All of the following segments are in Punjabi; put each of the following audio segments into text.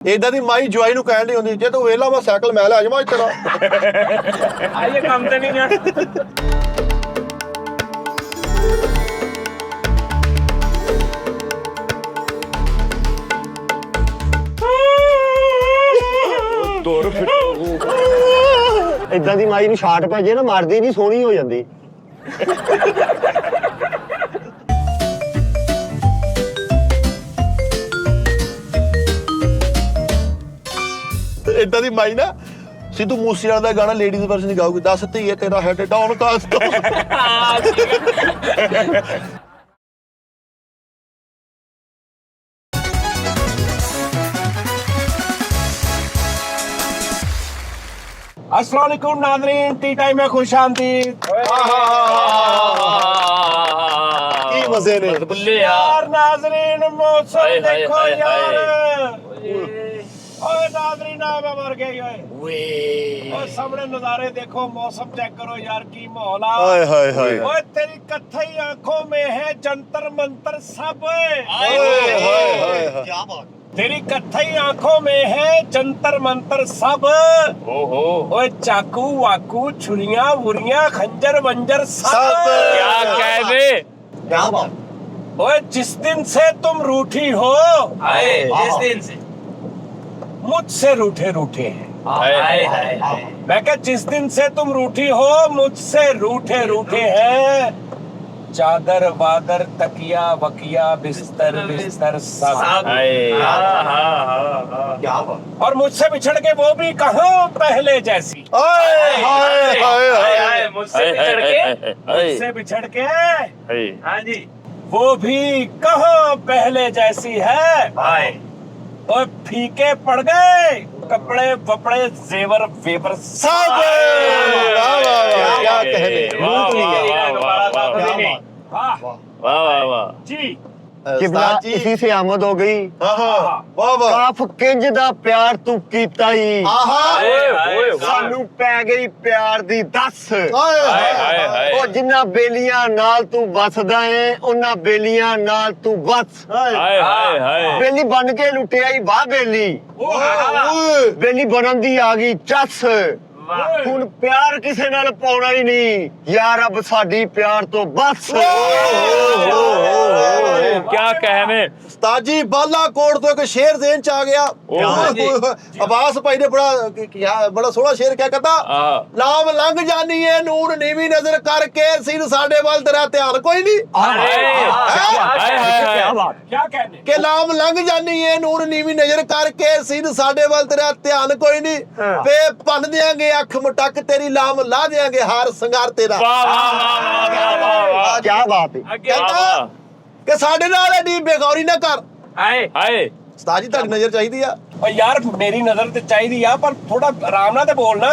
ਏਦਾਂ ਦੀ ਮਾਈ ਜਵਾਈ ਨੂੰ ਕਹਿਣ ਦੀ ਹੁੰਦੀ ਜੇ ਤੂੰ ਵੇਲਾ ਮੈਂ ਸਾਈਕਲ ਮੈਂ ਲੈ ਜਾਵਾਂ ਤੇਰਾ ਆਈਏ ਕੰਮ ਤੇ ਨਹੀਂ ਜਾਣਾ ਏਦਾਂ ਦੀ ਮਾਈ ਨੂੰ ਛਾਟ ਪੈ ਜੇ ਨਾ ਮਰਦੀ ਨਹੀਂ ਸੋਹਣੀ ਹੋ ਜਾਂਦੀ ਏਦਾਂ ਦੀ ਮਾਈ ਨਾ ਸਿੱਧੂ ਮੂਸੇਵਾਲੇ ਦਾ ਗਾਣਾ ਲੇਡੀਜ਼ ਵਰਜ਼ਨ ਗਾਊਗੀ ਦੱਸ ਧੀਏ ਤੇਰਾ ਹੈਡ ਡਾਊਨ ਕਾਸਟ अस्सलाम वालेकुम नाज़रीन टी टाइम में खुश आमदीद ਕੀ ਮਜ਼ੇ ਨੇ यार नाज़रीन मौसम देखो यार ओए नाज़रीन मैं मर गई ओए ओए सामने नज़ारे देखो मौसम चेक करो यार की माहौल ਹਾਏ ਹਾਏ ਹਾਏ ओए तेरी कत्थई आंखों में है जंतर मंतर सब ਹਾਏ ਹਾਏ ਹਾਏ ਕੀ ਬਾਤ तेरी कत्थई आंखों में है जंतर मंतर सब ओहो ओए चाकू वाकू छुरियां वुरियां खंजर वंजर सब सब। क्या कह दे ਕੀ ਬਾत ओए जिस दिन से तुम रूठी हो आए जिस दिन से मुझसे रूठे रूठे हैं आए आए मैं क्या जिस दिन से तुम रूठी हो मुझसे रूठे रूठे हैं चादर वादर तकिया वकिया बिस्तर बिस्तर सब आए ਕੀ ਬਾत और मुझसे बिछड़ के वो भी कहाँ पहले जैसी ਹਾਏ ਹਾਏ ਹਾਏ ਹਾਏ मुझसे बिछड़ के मुझसे बिछड़ के आए हाँ जी वो भी कहाँ पहले जैसी है आए और फीके पड़ गए कपड़े वपड़े जेवर वेवर सब वाह वाह वाह क्या कहने वाह वाह वाह वाह जी किबला उस्ताद जी इसी से आमद हो गई हाँ हाँ वाह वाह ਕਾਫ ਕਿੰਜ ਦਾ ਪਿਆਰ ਤੂੰ ਕੀਤਾ ਹੀ ਆਹਾ ਸਾਨੂੰ ਪੈ ਗਈ ਪਿਆਰ ਦੀ ਦੱਸ ਹਾਏ हाय ਹਾਏ हाय ਉਹ ਜਿੰਨਾ ਬੇਲੀਆਂ ਨਾਲ ਤੂੰ ਵੱਸਦਾ ਏ ਉਹਨਾਂ ਬੇਲੀਆਂ ਨਾਲ ਤੂੰ ਵੱਸ हाय हाय हाय ਬੇਲੀ ਬਣ ਕੇ ਲੁੱਟਿਆ ਹੀ ਵਾਹ ਬੇਲੀ ਓਏ ਬੇਲੀ ਬਣਨ ਦੀ ਆ ਗਈ ਚੱਸ ਹੁਣ ਪਿਆਰ ਕਿਸੇ ਨਾਲ ਪਾਉਣਾ ਹੀ ਨਹੀਂ ਯਾ ਰੱਬ ਸਾਡੀ ਪਿਆਰ ਤੋਂ ਬਸ क्या कहने ਉਸਤਾਦ ਜੀ ਬਾਲਾਕੋਟ ਤੋਂ ਇੱਕ ਸ਼ੇਰ ਦੇਣ ਚ ਆ ਗਿਆ ਅਬਾਸ ਭਾਈ ਨੇ ਬੜਾ ਸੋਹਣਾ ਸ਼ੇਰ ਕਿਆ ਕਹਤਾ ਲਾਮ ਲੰਘ ਜਾਨੀ ਏ ਨੂਰ ਨੀਵੀਂ ਨਜ਼ਰ ਕਰਕੇ ਸੀਨ ਸਾਡੇ ਵੱਲ ਤੇਰਾ ਧਿਆਨ ਕੋਈ ਨਹੀਂ क्या कहने ਕਿ ਲਾਮ ਲੰਘ ਜਾਨੀ ਏ ਨੂਰ ਨੀਵੀਂ ਨਜ਼ਰ ਕਰਕੇ ਸੀਨ ਸਾਡੇ ਵੱਲ ਤੇਰਾ ਧਿਆਨ ਕੋਈ ਨਹੀਂ ਵੇ ਭੰਨ ਦਿਆਂਗੇ ਅੱਖ ਮਟਕ ਤੇਰੀ ਲਾਮ ਲਾ ਦਿਆਂਗੇ ਹਾਰ ਸੰਗਾਰ ਤੇਰਾ वाह वाह वाह वाह वाह ਕੀ ਬਾਤ ਹੈ ਕਹਿੰਦਾ ਕਿ ਸਾਡੇ ਨਾਲ ਐਡੀ ਬੇਗੌਰੀ ਨਾ ਕਰ आए आए ਉਸਤਾਦ ਜੀ ਤੁਹਾਡੀ ਨਜ਼ਰ ਚਾਹੀਦੀ ਆ और यार मेरी नजर ते चाहिए यार पर थोड़ा आराम ना ते बोलना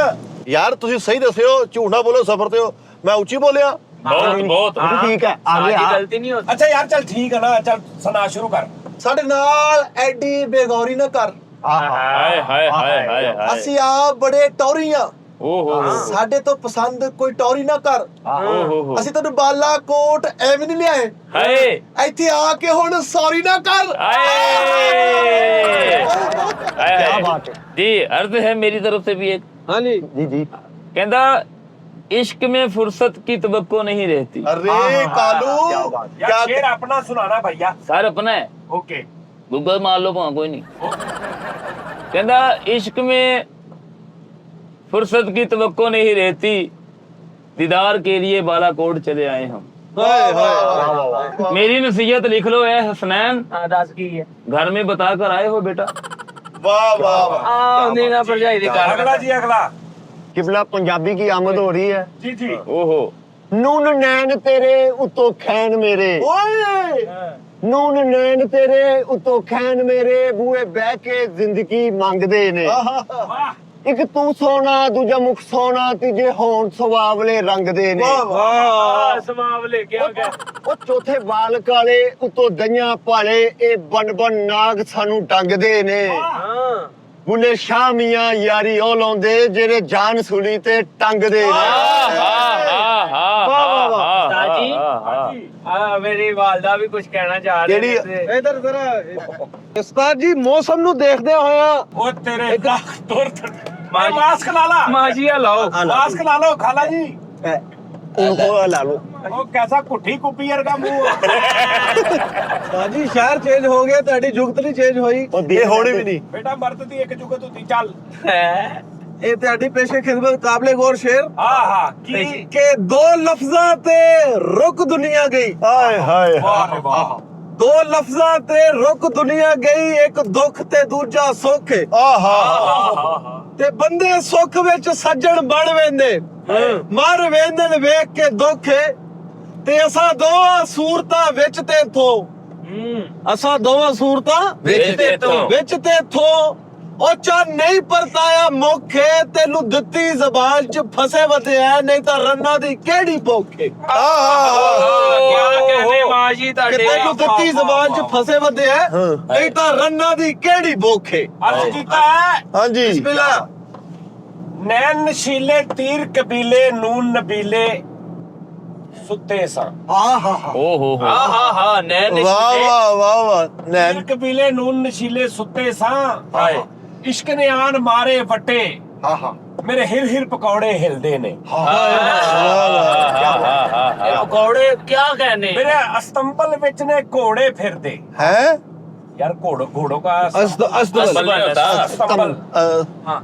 ਯਾਰ ਤੁਸੀਂ ਸਹੀ ਦੱਸਿਓ ਝੂਠ ਨਾ ਬੋਲੋ ਸਫਰ ਤੇ ਹੋ ਮੈਂ ਉੱਚੀ ਬੋਲਿਆ बहुत बहुत ਉਹ ਠੀਕ ਹੈ ਆ ਗਿਆ अच्छा यार चल ठीक है ना चल सुना शुरू कर ਸਾਡੇ ਨਾਲ ਐਡੀ ਬੇਗੌਰੀ ਨਾ ਕਰ हाय हाय हाय हाय हाय ਅਸੀਂ ਆਪ ਬੜੇ ਟੌਰੀਆਂ ओहो ਸਾਡੇ ਤੋਂ ਪਸੰਦ ਕੋਈ ਟੌਰੀ ਨਾ ਕਰ ओहो ਅਸੀਂ ਤੈਨੂੰ ਬਾਲਾਕੋਟ ਐਵੇਂ ਨਹੀਂ ਲਿਆਏ हाय ਇੱਥੇ ਆ ਕੇ ਹੁਣ ਸੌਰੀ ਨਾ ਕਰ ਕੀ ਬਾਤ ਹੈ जी अर्ज है मेरी तरफ से भी एक हाँ जी ਜੀ ਜੀ कहता इश्क में फुर्सत की तवक्को नहीं रहती ਅਰੇ ਕਾਲੂ यार शेर अपना सुनाना भैया सर अपना है ओके गूगल मार लो वहां कोई नहीं कहता इश्क में फुर्सत की तवक्को नहीं रहती दीदार के लिए बालाकोट चले आए हम ਹਾਏ ਹਾਏ मेरी नसीहत लिख लो है हसनैन दास की है घर में बता कर आए हो बेटा ਵਾਹ ਵਾਹ ਵਾਹ अगला जी अगला ਕਿਬਲਾ ਪੰਜਾਬੀ ਕੀ ਆਮਦ ਹੋ ਰਹੀ ਹੈ जी जी ओहो ਨੂਨ ਨੈਣ ਤੇਰੇ ਉਤੋਂ ਖੈਨ ਮੇਰੇ ਓਏ ਨੂਨ ਨੈਣ ਤੇਰੇ ਉਤੋਂ ਖੈਨ ਮੇਰੇ ਬੂਏ ਬਹਿ ਕੇ ਜ਼ਿੰਦਗੀ ਮੰਗਦੇ ਨੇ वाह ਇੱਕ ਤੂੰ ਸੋਨਾ ਦੂਜਾ ਮੁਖ ਸੋਨਾ ਤੀਜੇ ਹੋਣ ਸਵਾਵਲੇ ਰੰਗ ਦੇ ਨੇ ਵਾਹ ਵਾਹ समावले क्या क्या ਉਹ ਚੌਥੇ ਬਾਲ ਕਾਲੇ ਉਤੋਂ ਦਈਆਂ ਭਾਲੇ ਇਹ ਬਨ ਬਨ ਨਾਗ ਸਾਨੂੰ ਡੰਗਦੇ ਨੇ ਬੁੱਲੇ ਸ਼ਾਹ ਮੀਆਂ ਯਾਰੀ ਉਹ ਲਾਉਂਦੇ ਜਿਹੜੇ ਜਾਨ ਸੁਲੀ ਤੇ ਟੰਗਦੇ ਨੇ वाह वाह वाह वाह जी ਮੇਰੀ ਵਾਲਦਾ ਵੀ ਕੁਝ ਕਹਿਣਾ ਚਾਹ ਰਹੀ ਕਿਹੜੀ ਇਧਰ ਜ਼ਰਾ ਉਸਤਾਦ ਜੀ ਮੌਸਮ ਨੂੰ ਦੇਖਦੇ ਹੋਇਆ ਉਹ ਤੇਰੇ ਤੁਰ ਮਾਸਕ ਲਾ ਲਾ ਮਾਜੀਆ ਲਾਓ ਮਾਸਕ ਲਾ ਲਓ ਖਾਲਾ ਜੀ ਉਹ ਲਾ ਲਓ ਉਹ ਕੈਸਾ ਕੁੱਠੀ ਕੁੱਪੀ ਵਰਗਾ ਮੂੰਹ ਬਾਜੀ ਸ਼ਹਿਰ ਚੇਂਜ ਹੋ ਗਿਆ ਤੁਹਾਡੀ ਜੁਗਤ ਨਹੀਂ ਚੇਂਜ ਹੋਈ ਇਹ ਹੋਣੀ ਵੀ ਨਹੀਂ ਬੇਟਾ ਮਰਦ ਦੀ ਇੱਕ ਜੁਗਤ ਹੁੰਦੀ ਚੱਲ ਇਹ ਤੁਹਾਡੀ ਪੇਸ਼ੇ ਖਿਦਮਤ ਕਾਬਲੇ ਗੌਰ ਸ਼ੇਰ ਆਹਾ ਕੀ ਕਿ ਦੋ ਲਫ਼ਜ਼ਾਂ ਤੇ ਰੁਕ ਦੁਨੀਆ ਗਈ ਹਾਏ ਹਾਏ ਵਾਹ ਰੇ ਵਾਹ ਦੋ ਲਫ਼ਜ਼ਾਂ ਤੇ ਰੁਕ ਦੁਨੀਆ ਗਈ ਇੱਕ ਦੁੱਖ ਤੇ ਦੂਜਾ ਸੁੱਖ ਆਹਾ ਤੇ ਬੰਦੇ ਸੁੱਖ ਵਿੱਚ ਸੱਜਣ ਬਣ ਵੇਂਦੇ ਮਰ ਵੇਂਦਨ ਵੇਖ ਕੇ ਦੁੱਖ ਤੇ ਅਸਾਂ ਦੋਵਾਂ ਸੂਰਤਾਂ ਵਿੱਚ ਤੇ ਥੋ ਅਸਾਂ ਦੋਵਾਂ ਸੂਰਤਾਂ ਵਿੱਚ ਤੇ ਥੋ ਉਹ ਚਾ ਨਹੀਂ ਪਰਤਾਇਆ ਮੁਖੇ ਤੈਨੂੰ ਦਿੱਤੀ ਜ਼ਬਾਨ ਚ ਫਸੇ ਵਤਿਆ ਨਹੀਂ ਤਾਂ ਰੰਨਾਂ ਦੀ ਕਿਹੜੀ ਭੁੱਖੇ ਕੀ ਕਹਿੰਦੇ ਮਾਜੀ ਕਿ ਤੁਹਾਡੇ ਤੈਨੂੰ ਦਿੱਤੀ ਜ਼ਬਾਨ ਚ ਫਸੇ ਵਤਿਆ ਨਹੀਂ ਤਾਂ ਰੰਨਾਂ ਦੀ ਕਿਹੜੀ ਭੁੱਖੇ ਅਰਜ਼ ਕੀਤਾ ਹੈ ਹਾਂਜੀ ਬਿਸਮਿਲ੍ਲਾ ਨੈਣ ਨਸ਼ੀਲੇ ਤੀਰ ਕਬੀਲੇ ਨੂਨ ਨਬੀਲੇ ਸੁੱਤੇ ਸਾਂ ਆਹਾ ਓ ਹੋ ਆਹਾ ਨੈਣ ਵਾਹ ਵਾਹ ਤੀਰ ਨੈਣ ਕਬੀਲੇ ਨੂਨ ਨਸ਼ੀਲੇ ਸੁੱਤੇ ਸਾਂ ਹਾਏ ਇਸ਼ਕ ਨੇ ਆਨ ਮਾਰੇ ਵਟੇ ਆਹਾ ਮੇਰੇ ਹਿਰ ਪਕੌੜੇ ਹਿਲਦੇ ਨੇ ਪਕੌੜੇ ਕੀ ਕਹਿੰਦੇ ਮੇਰੇ ਅਸਤੰਬਲ ਵਿੱਚ ਨੇ ਘੋੜੇ ਫਿਰਦੇ ਹੈ यार घोड़ों का ਅਸਤੰਬਲ ਹੋਤਾ अस्तंबल हाँ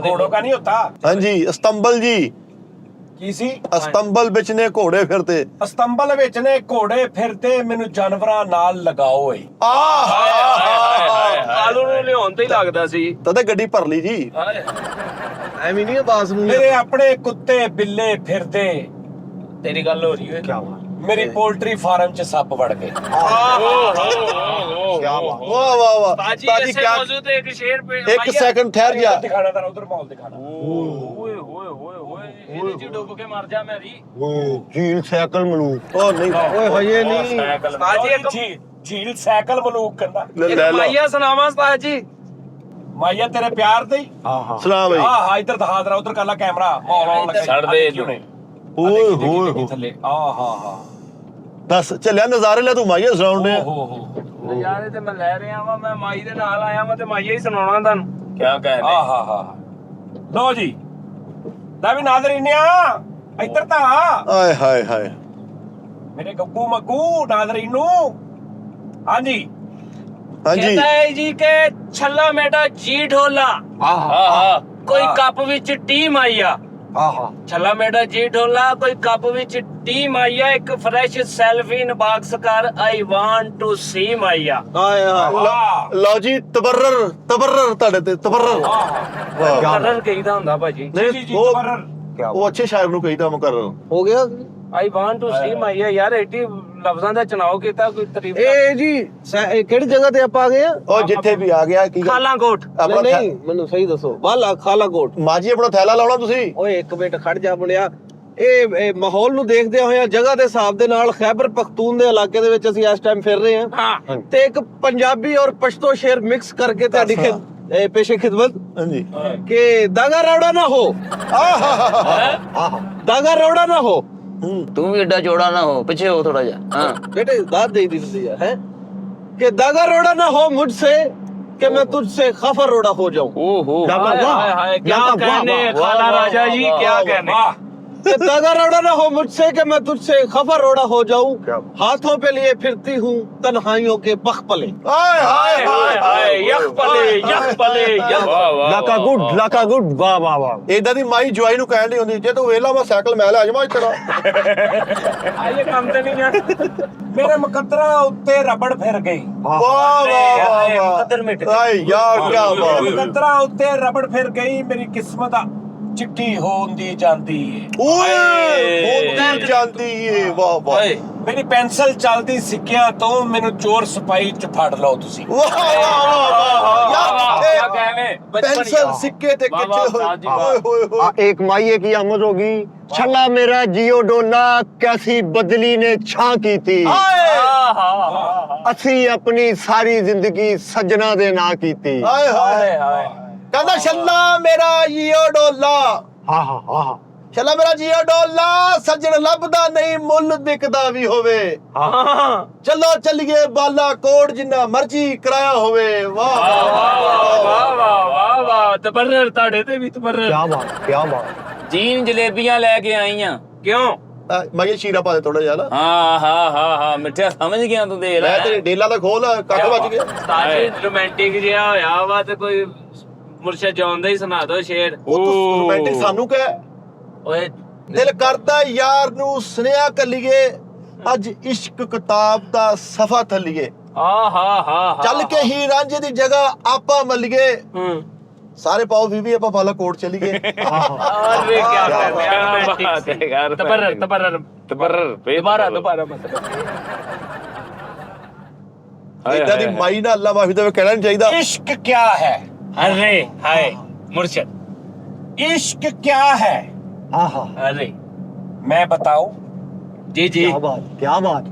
घोड़ों का नहीं होता ਹਾਂਜੀ ਅਸਤੰਬਲ ਜੀ की सी ਅਸਤੰਬਲ ਵਿੱਚ ਨੇ ਘੋੜੇ ਫਿਰਦੇ ਅਸਤੰਬਲ ਵਿੱਚ ਨੇ ਘੋੜੇ ਫਿਰਦੇ ਮੈਨੂੰ ਜਾਨਵਰਾਂ ਨਾਲ ਲਗਾਓ ਏ ਆਲੂ ਨੂੰ ਲਿਆਉਣ ਤੇ ਹੀ ਲੱਗਦਾ ਸੀ ਤਦੇ ਗੱਡੀ ਭਰ ਲਈ ਜੀ ਐਵੇਂ ਨਹੀਂ ਆਵਾਜ਼ ਨੂੰ ਮੇਰੇ ਆਪਣੇ ਕੁੱਤੇ ਬਿੱਲੇ ਫਿਰਦੇ ਤੇਰੀ ਗੱਲ ਹੋ ਰਹੀ ਹੈ ਕੀ ਬਾਤ ਮੇਰੀ ਪੋਲਟਰੀ ਫਾਰਮ 'ਚ ਸੱਪ ਵੜ ਗਏ ਕੀ ਬਾਤ ਵਾਹ ਵਾਹ ਵਾਹ ਬਾਜੀ ਤਾਜੀ ਐਸੇ ਕਿਆ ਮੌਜੂਦ ਤੇ ਇੱਕ ਸ਼ੇਰ पे ਇੱਕ ਸੈਕਿੰਡ ਠਹਿਰ ਜਾ ਦਿਖਾਣਾ ਤਾਂ ਉਧਰ ਮਾਹੌਲ ਦਿਖਾਣਾ ਓਏ ਹੋਏ ਹੋਏ ਹੋਏ ਇਹਦੇ ਚ ਡੁੱਬ ਕੇ ਮਰ ਜਾ ਮੈਂ ਜੀ ਜੀਲ ਸਾਈਕਲ ਮਲੂਕ ਉਹ ਨਹੀਂ ਓਏ ਹਜੇ ਨਹੀਂ ਬਾਜੀ ਇੱਕ ਝੀਲ ਸਾਈਕਲ ਮਲੂਕ ਕਹਿੰਦਾ ਲੈ ਲਓ ਮਾਈਆ ਸੁਣਾਵਾਂ ਉਸਤਾਦ ਜੀ ਮਾਈਆ ਤੇਰੇ ਪਿਆਰ ਦੇ ਸਲਾਮ ਭਾਈ ਆਹ ਇੱਧਰ ਦਿਖਾ ਦਰਾ ਉਧਰ ਕੱਲਾ ਕੈਮਰਾ ਮਾਹੌਲ ਆਉਣ ਲੱਗਾ ਛੱਡ ਦੇ ਇਹਨੂੰ। ਓਏ ਹੋਏ ਥੱਲੇ ਆਹਾ ਦੱਸ ਚੱਲਿਆ ਨਜ਼ਾਰੇ ਲੈ ਤੂੰ ਮਾਈਆ ਸੁਣਾਉਣ ਨੇ ਹੋ ਨਜ਼ਾਰੇ ਤੇ ਮੈਂ ਲੈ ਰਿਹਾ ਵਾਂ ਮੈਂ ਮਾਈ ਦੇ ਨਾਲ ਆਇਆ ਵਾਂ ਤੇ ਮਾਈਆ ਹੀ ਸੁਣਾਉਣਾ ਤੁਹਾਨੂੰ ਕੀ ਕਹਿੰਦੇ ਆਹਾ ਲੋ ਜੀ ਲੈ ਵੀ ਨਾਜ਼ਰੀਨਿਆ ਇੱਧਰ ਤਾਂ ਆ ਆਏ ਹਾਏ ਹਾਏ ਮੇਰੇ ਗੱਗੂ ਮੱਗੂ ਨਾਜ਼ਰੀਨੂ ਹਾਂਜੀ ਹਾਂਜੀ कहता है जी के छल्ला मेटा जी ढोला कोई कप विच टीम आईया छल्ला मेटा जी ढोला कोई कप विच टीम आईया एक फ्रेश सेल्फी इन बॉक्स कर आई वांट टू सी माईया ਆਏ ਹਾਏ ਵਾਹ ਲਓ ਜੀ ਤਬਰਰ ਤੁਹਾਡੇ ਤੇ ਤਬਰਰ ਵਾਹ करर कहीदा हुंदा भाजी ਜੀ ਜੀ ਉਹ ਤਬਰਰ ਉਹ ਅੱਛੇ ਸ਼ਾਇਰ ਨੂੰ ਕਹੀਦਾ ਮੁਕਰਰ ਹੋ ਗਿਆ आई वांट टू सी माईया यार एटी लफ्जां दा चुनाव कीता कोई तारीफ ਇਹ ਜੀ ਇਹ ਕਿਹੜੀ ਜਗ੍ਹਾ ਤੇ ਆਪਾਂ ਆ ਗਏ ਆ ਉਹ ਜਿੱਥੇ ਵੀ ਆ ਗਿਆ ਕੀ ਗੱਲ? खालाकोट ਆਪਣਾ ਨਹੀਂ ਮੈਨੂੰ ਸਹੀ ਦੱਸੋ ਬਾਲਾ ਖਾਲਾਕੋਟ ਮਾਜੀ ਆਪਣਾ ਥੈਲਾ ਲਾਉਣਾ ਤੁਸੀਂ ਓਏ ਇੱਕ ਮਿੰਟ ਖੜ ਜਾ ਮੁੰਡਿਆ ਇਹ ਮਾਹੌਲ ਨੂੰ ਦੇਖਦੇ ਹੋਏ ਜਗ੍ਹਾ ਦੇ ਹਿਸਾਬ ਦੇ ਨਾਲ ਖੈਬਰ ਪਖਤੂਨ ਦੇ ਇਲਾਕੇ ਦੇ ਵਿੱਚ ਅਸੀਂ ਇਸ ਟਾਈਮ ਫਿਰ ਰਹੇ ਹਾਂ हां ਤੇ ਇੱਕ ਪੰਜਾਬੀ ਔਰ ਪਸ਼ਤੋ ਸ਼ੇਰ ਮਿਕਸ ਕਰਕੇ ਤੁਹਾਡੀ ਪੇਸ਼ੇ ਖਿਦਮਤ ਹਾਂਜੀ ਕਿ ਦਾਗਾ ਰੌੜਾ ਨਾ ਹੋ ਦਾਗਾ ਰੌੜਾ ਨਾ ਹੋ तू भी एडा चौड़ा ना हो पीछे हो थोड़ा जा हां बेटे दाद दे दी यार है कि दागा रोड़ा ना हो मुझसे कि मैं तुझसे खफा रोड़ा हो जाऊं ओहो हाय, हाय, हाय क्या वाह, कहने वाह, खाला वाह, राजा जी वाह, क्या वाह, कहने कि दागा रोड़ा ना हो मुझसे कि मैं तुझसे खफा रोड़ा हो जाऊं हाथों पे लिए फिरती हूँ तन्हाइयों के बख पले ਆਏ हाय हाय हाय यख पले यख लाका गुड वाह वाह वाह ਏਦਾਂ ਦੀ ਮਾਈ ਜਵਾਈ ਨੂੰ ਕਹਿਣ ਨਹੀਂ ਹੁੰਦੀ ਜੇ ਤੂੰ ਵੇਲਾ ਮੈਂ ਸਾਈਕਲ ਮੈਂ ਲੈ ਜਾਵਾਂ ਇੱਥੇ आइए काम ते नहीं है ਮੇਰੇ ਮੁਕੱਦਰਾਂ ਉੱਤੇ ਰਬੜ ਫਿਰ ਗਈ ਵਾਹ ਵਾਹ ਮੁਕੱਦਰ ਮਿਟ ਵਾਹ ਆਏ ਯਾਰ ਕੀ ਮੇਰੇ ਬਾਤ ਮੁਕੱਦਰਾਂ ਉੱਤੇ ਰਬੜ ਫਿਰ ਗਈ ਮੇਰੀ ਕਿਸਮਤ ਚਿੱਟੀ ਹੁੰਦੀ ਜਾਂਦੀ ਏ ਓਏ ਹੁੰਦੀ ਜਾਂਦੀ ਏ ਵਾਹ ਵਾਹ ਮੇਰੀ ਪੈਨਸਲ ਚੱਲਦੀ ਸਿੱਕਿਆਂ ਤੋਂ ਮੈਨੂੰ ਚੋਰ ਸਿਪਾਹੀ ਚ ਫੜ ਲਓ ਤੁਸੀਂ ਵਾਹ ਵਾਹ ਯਾਰ क्या कहने पेंसिल सिक्के ते वाह, किथे वाह, जी, वाह। होए होए होए एक माइये की आमद होगी छल्ला मेरा जियो डोला कैसी बदली ने छां की थी ਅਸੀਂ ਆਪਣੀ ਸਾਰੀ ਜ਼ਿੰਦਗੀ ਸੱਜਣਾ ਦੇ ਨਾਂ ਕੀਤੀ ਹਾਏ ਹਾਏ ਕਹਿੰਦਾ ਛੱਲਾ ਮੇਰਾ ਯੀਓ ਡੋਲਾ ਹਾਂ ਹਾਂ ਹਾਂ ਛੱਲਾ ਮੇਰਾ ਜੀਓ ਡੋਲਾ ਸੱਜਣ ਲੱਭਦਾ ਨਹੀਂ ਮੁੱਲ ਦਿਖਦਾ ਵੀ ਹੋਵੇ ਹਾਂ ਚਲੋ ਚੱਲੀਏ ਬਾਲਾ ਕੋਟ ਜਿੰਨਾ ਮਰਜ਼ੀ ਕਰਾਇਆ ਹੋਵੇ ਵਾਹ ਵਾਹ ਵਾਹ ਵਾਹ ਤਬਰਰ ਤੁਹਾਡੇ ਤੇ ਵੀ ਤਬਰਰ ਕੀ ਬਾਤ ਜੀਨ ਜਲੇਬੀਆਂ ਲੈ ਕੇ ਆਈਆਂ ਕਿਉਂ ਮੈਂ ਕਿਹਾ ਸ਼ੀਰਾ ਪਾ ਦੇ ਥੋੜਾ ਜਿਹਾ ਨਾ ਹਾਂ ਮਿੱਠਿਆ ਸਮਝ ਗਿਆ ਤੂੰ ਦੇਖ ਲੈ ਮੈਂ ਤੇਰੇ ਡੇਲਾ ਦਾ ਖੋਲ ਕੱਟ ਵੱਜ ਗਿਆ ਸਟਾਰਟ ਰੋਮਾਂਟਿਕ ਜਿਹਾ ਹੋਇਆ ਵਾ ਤੇ ਕੋਈ ਮੁਰਸ਼ਦ ਜੌਨ ਦਾ ਹੀ ਸੁਣਾ ਦੋ ਸ਼ੇਰ ਉਹ ਤੂੰ ਰੋਮਾਂਟਿਕ ਸਾਨੂੰ ਕਹਿ ਓਏ ਦਿਲ ਕਰਦਾ ਯਾਰ ਨੂੰ ਸੁਨੇਹਾ ਕੱਲੀਏ ਅੱਜ ਇਸ਼ਕ ਕਿਤਾਬ ਦਾ ਸਫਾ ਥੱਲੀਏ ਹਾਂ ਚੱਲ ਕੇ ਹੀ ਰਾਂਝੇ ਦੀ ਜਗ੍ਹਾ ਆਪਾਂ ਮੱਲੀਏ ਹੂੰ ਸਾਰੇ ਪਾਓ ਵੀ ਆਪਾਂ ਬਾਲਾ ਕੋਟ ਚਲੀਏ ਅਰੇ ਕੀ ਕਰਦੇ ਆ ਰੋਮਾਂਟਿਕ ਯਾਰ ਤਬਰਰ ਦੁਬਾਰਾ ਮਤ ਇਦਾਂ ਦੀ ਮਾਈ ਨਾ ਅੱਲਾ ਮਾਫੀ ਦੇਵੇ ਕਹਿਣਾ ਨਹੀਂ ਚਾਹੀਦਾ इश्क क्या है अरे हाय मुर्शद इश्क क्या है अरे मैं बताऊं जी क्या बात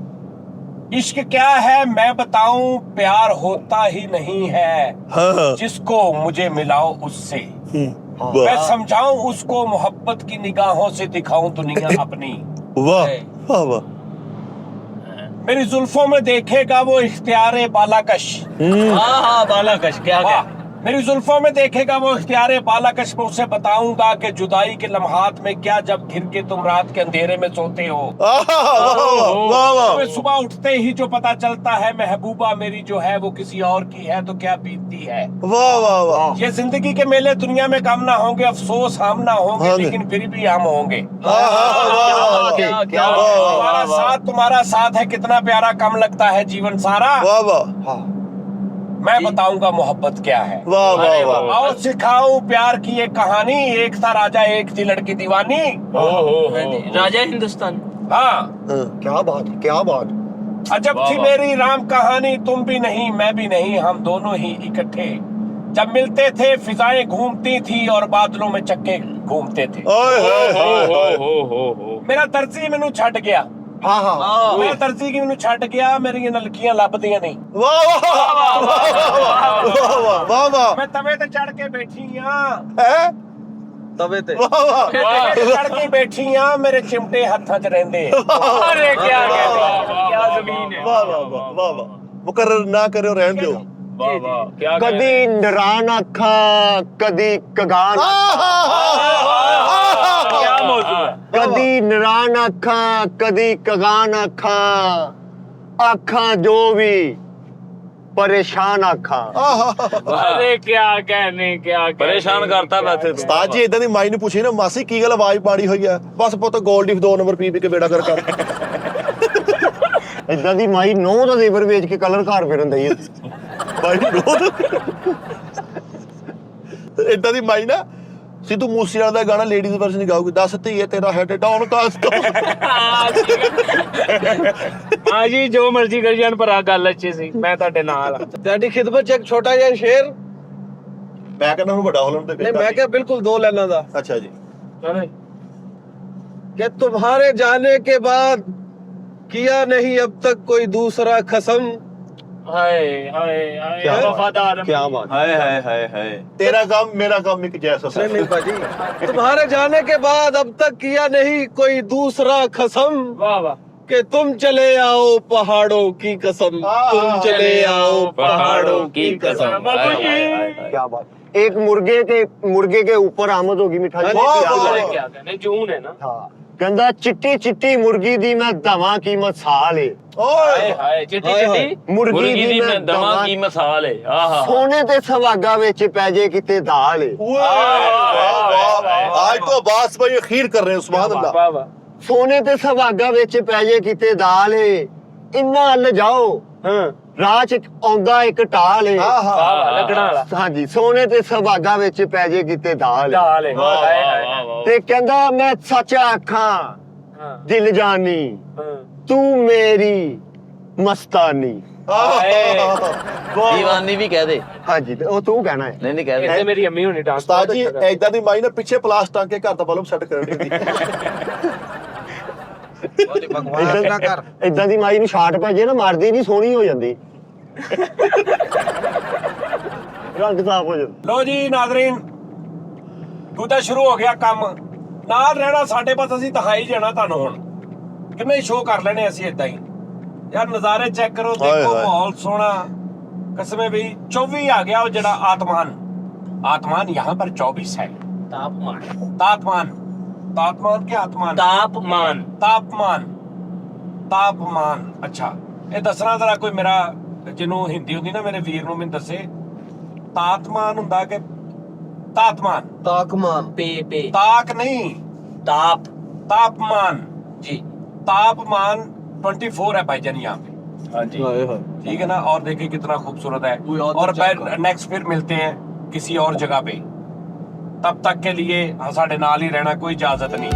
इश्क क्या है मैं बताऊं प्यार होता ही नहीं है हाँ जिसको मुझे मिलाओ उससे मैं समझाऊं उसको मोहब्बत की निगाहों से दिखाऊं दुनिया अपनी वाह वाह मेरी जुल्फों में देखेगा वो इख्तियार बालाकश हाँ बालाकश क्या क्या मेरी जुल्फों में देखेगा वो इख्तियार बालाकश में उसे बताऊंगा कि जुदाई के लम्हात में क्या जब घिर के तुम रात के अंधेरे में सोते हो तुम्हें सुबह उठते ही जो पता चलता है महबूबा मेरी जो है वो किसी और की है तो क्या बीतती है वाह वाह वाह ये जिंदगी के मेले दुनिया में कम ना होंगे अफसोस हम ना होंगे लेकिन फिर भी हम होंगे तुम्हारा साथ है कितना प्यारा कम लगता है जीवन सारा वाह वाह मैं बताऊंगा मोहब्बत क्या है वाह वाह वाह आओ सिखाऊं प्यार की एक कहानी एक था राजा एक थी लड़की दीवानी राजा हिंदुस्तान हाँ क्या बात अजब थी मेरी राम कहानी तुम भी नहीं मैं भी नहीं हम दोनों ही इकट्ठे जब मिलते थे फिजाएं घूमती थी और बादलों में चक्के घूमते थे मेरा दर्जी मैनू छट गया मैं दर्जी की मैनू छट गया मेरी नलकियां लभदियां नहीं वाह वाह मैं तवे ते चढ़ के बैठी हाँ तवे ते चढ़ के बैठी हाँ मेरे चिमटे हत्थां च रहिंदे अरे क्या जमीन है वाह वाह वाह वाह वाह मुकर्रर ना करो रहने दो क्या कदी नरान अखा कदी कगान क्या मौजूद है कदी नरान अखा कदी कगान अखा अखा जो भी परेशान अखा अरे क्या कहने परेशान करता वैसे ਉਸਤਾਦ ਜੀ ਇਦਾਂ ਦੀ ਮਾਈ ਨੂੰ ਪੁੱਛੀ ਨਾ ਮਾਸੀ ਕੀ ਗੱਲ ਆਵਾਜ਼ ਪਾੜੀ ਹੋਈ ਆ ਬਸ ਪੁੱਤ ਗੋਲਡੀ 2 ਨੰਬਰ ਪੀ ਕੇ ਬੇੜਾ ਕਰ ਇਦਾਂ ਦੀ ਮਾਈ ਨੌ ਦਾ ਜ਼ੇਵਰ ਵੇਚ ਕੇ ਕਲਰ ਘਰ ਫਿਰਨ ਦਈ ਮਾਈ ਨੂੰ ਇਦਾਂ ਦੀ ਮਾਈ ਨਾ ਸਿੱਧੂ ਮੂਸੇਵਾਲਾ ਦਾ ਗਾਣਾ ਲੇਡੀਜ਼ ਵਰਜ਼ਨ ਗਾਉਗੀ ਦੱਸ ਧੀਏ ਤੇਰਾ ਹੈਡ ਡਾਊਨ ਦੱਸ ਹਾਂ ਜੀ ਜੋ ਮਰਜ਼ੀ ਕਰੀ ਜਾਣ ਪਰ ਆ ਗੱਲ ਅੱਛੀ ਸੀ ਮੈਂ ਤੁਹਾਡੇ ਨਾਲ ਆ ਤੁਹਾਡੀ ਖਿਦਮਤ ਚ ਇੱਕ ਛੋਟਾ ਜਿਹਾ ਸ਼ੇਰ ਮੈਂ ਕਹਿੰਦਾ ਉਹਨੂੰ ਵੱਡਾ ਹੋਲਣ ਦੇ ਨਹੀਂ ਮੈਂ ਕਿਹਾ ਬਿਲਕੁਲ 2 ਲਾਈਨਾਂ ਦਾ ਅੱਛਾ ਜੀ कि तुम्हारे जाने के बाद किया नहीं अब तक कोई दूसरा कसम ਹਾਏ ਵਫਾਦਾਰ क्या बात ਹਾਏ ਤੇਰਾ ਕੰਮ ਮੇਰਾ ਕੰਮ ਇੱਕ ਜੈਸਾ नहीं नहीं भाजी तुम्हारे जाने के बाद अब तक किया नहीं कोई दूसरा कसम वाह वाह कि तुम चले आओ पहाड़ों की कसम तुम चले आओ पहाड़ों की कसम क्या बात एक मुर्गे के ऊपर आमद होगी मिठाई क्या कहने जून है ना हाँ कहंदा चिट्टी चिट्टी मुर्गी दी मैं दवा की मसाल है ਓਏ ਹਾਏ ਚਿੱਟੀ ਚਿੱਟੀ मुर्गी दी मैं ਮੈਂ ਦਵਾ दवा ਕੀ ਮਸਾਲ ਹੈ ਆਹਾ सोने ते सवागा विच पै जे किते दाल है आज तो अब्बास भाई खीर कर रहे हैं सुभान अल्लाह ਵਾਹ वाह सोने ते सवागा विच पै जे किते दाल है इन्ना अल जाओ राह च आउंदा एक टाल है ਲੱਗਣਾ ਵਾਲਾ ਹਾਂਜੀ ਸੋਨੇ ਤੇ ਸੁਹਾਗਾ ਵਿੱਚ ਪੈ ਜੇ ਕਿਤੇ ਦਾਲ ਦਾਲ ਹੈ ਹਾਏ ਹਾਏ ਤੇ ਕਹਿੰਦਾ ਮੈਂ ਸੱਚ ਆਖਾਂ ਦਿਲ ਜਾਨੀ ਤੂੰ ਮੇਰੀ ਮਸਤਾਨੀ दीवानी भी कह दे ਹਾਂਜੀ ਤੇ ਉਹ ਤੂੰ ਕਹਿਣਾ ਹੈ नहीं कह दे ਇੱਥੇ ਮੇਰੀ ਅੰਮੀ ਹੋਣੀ ਡਾਂਸ ਉਸਤਾਦ ਜੀ ਐਦਾਂ ਦੀ ਮਾਈ ਨਾ ਪਿੱਛੇ ਪਲਾਸ ਟੰਗ ਕੇ ਘਰ ਦਾ ਬਲਬ ਸੈੱਟ ਕਰਨ ਦੀ ਇਦਾਂ ਦੀ ਮਾਈ ਨੂੰ ਛਾਟ ਪੈ ਜੇ ਨਾ ਮਾਰਦੀ ਨਹੀਂ ਸੋਹਣੀ ਹੋ ਜਾਂਦੀ रंग साफ हो जाता लो जी नाजरीन दूजा शुरू हो गया काम ਨਾਲ ਰਹਿਣਾ ਸਾਡੇ ਪਾਸ, ਅਸੀਂ ਦਿਖਾਈ ਜਾਣਾ ਤੁਹਾਨੂੰ ਹੁਣ ਕਿੰਨੇ ਸ਼ੋਅ ਕਰ ਲੈਣੇ ਅਸੀਂ ਇਦਾਂ ਹੀ यार। नजारे चेक करो, देखो माहौल सोना कसमें भी। 24 आ गया वो जरा आत्मान, आत्मान यहाँ पर 24 है। तापमान, तापमान, तापमान क्या आत्मान? तापमान, तापमान, तापमान। अच्छा ये दसना जरा कोई मेरा जिन्हों हिंदी होंगी ना मेरे वीर नूं मैनूं दसे तापमान हुंदा कि तापमान? ਤਾਕਮਾਨ पे ताक नहीं, ताप तापमान जी। तापमान 24 है भाईजान यहाँ पे। हाँ जी, ਹਾਏ ਹਾਏ ठीक है ना। और देखिए कितना खूबसूरत है। कोई और और तो check नेक्स्ट फिर मिलते हैं किसी और जगह पे। तब तक के लिए साडे नाल ही रहना, कोई इजाजत नहीं।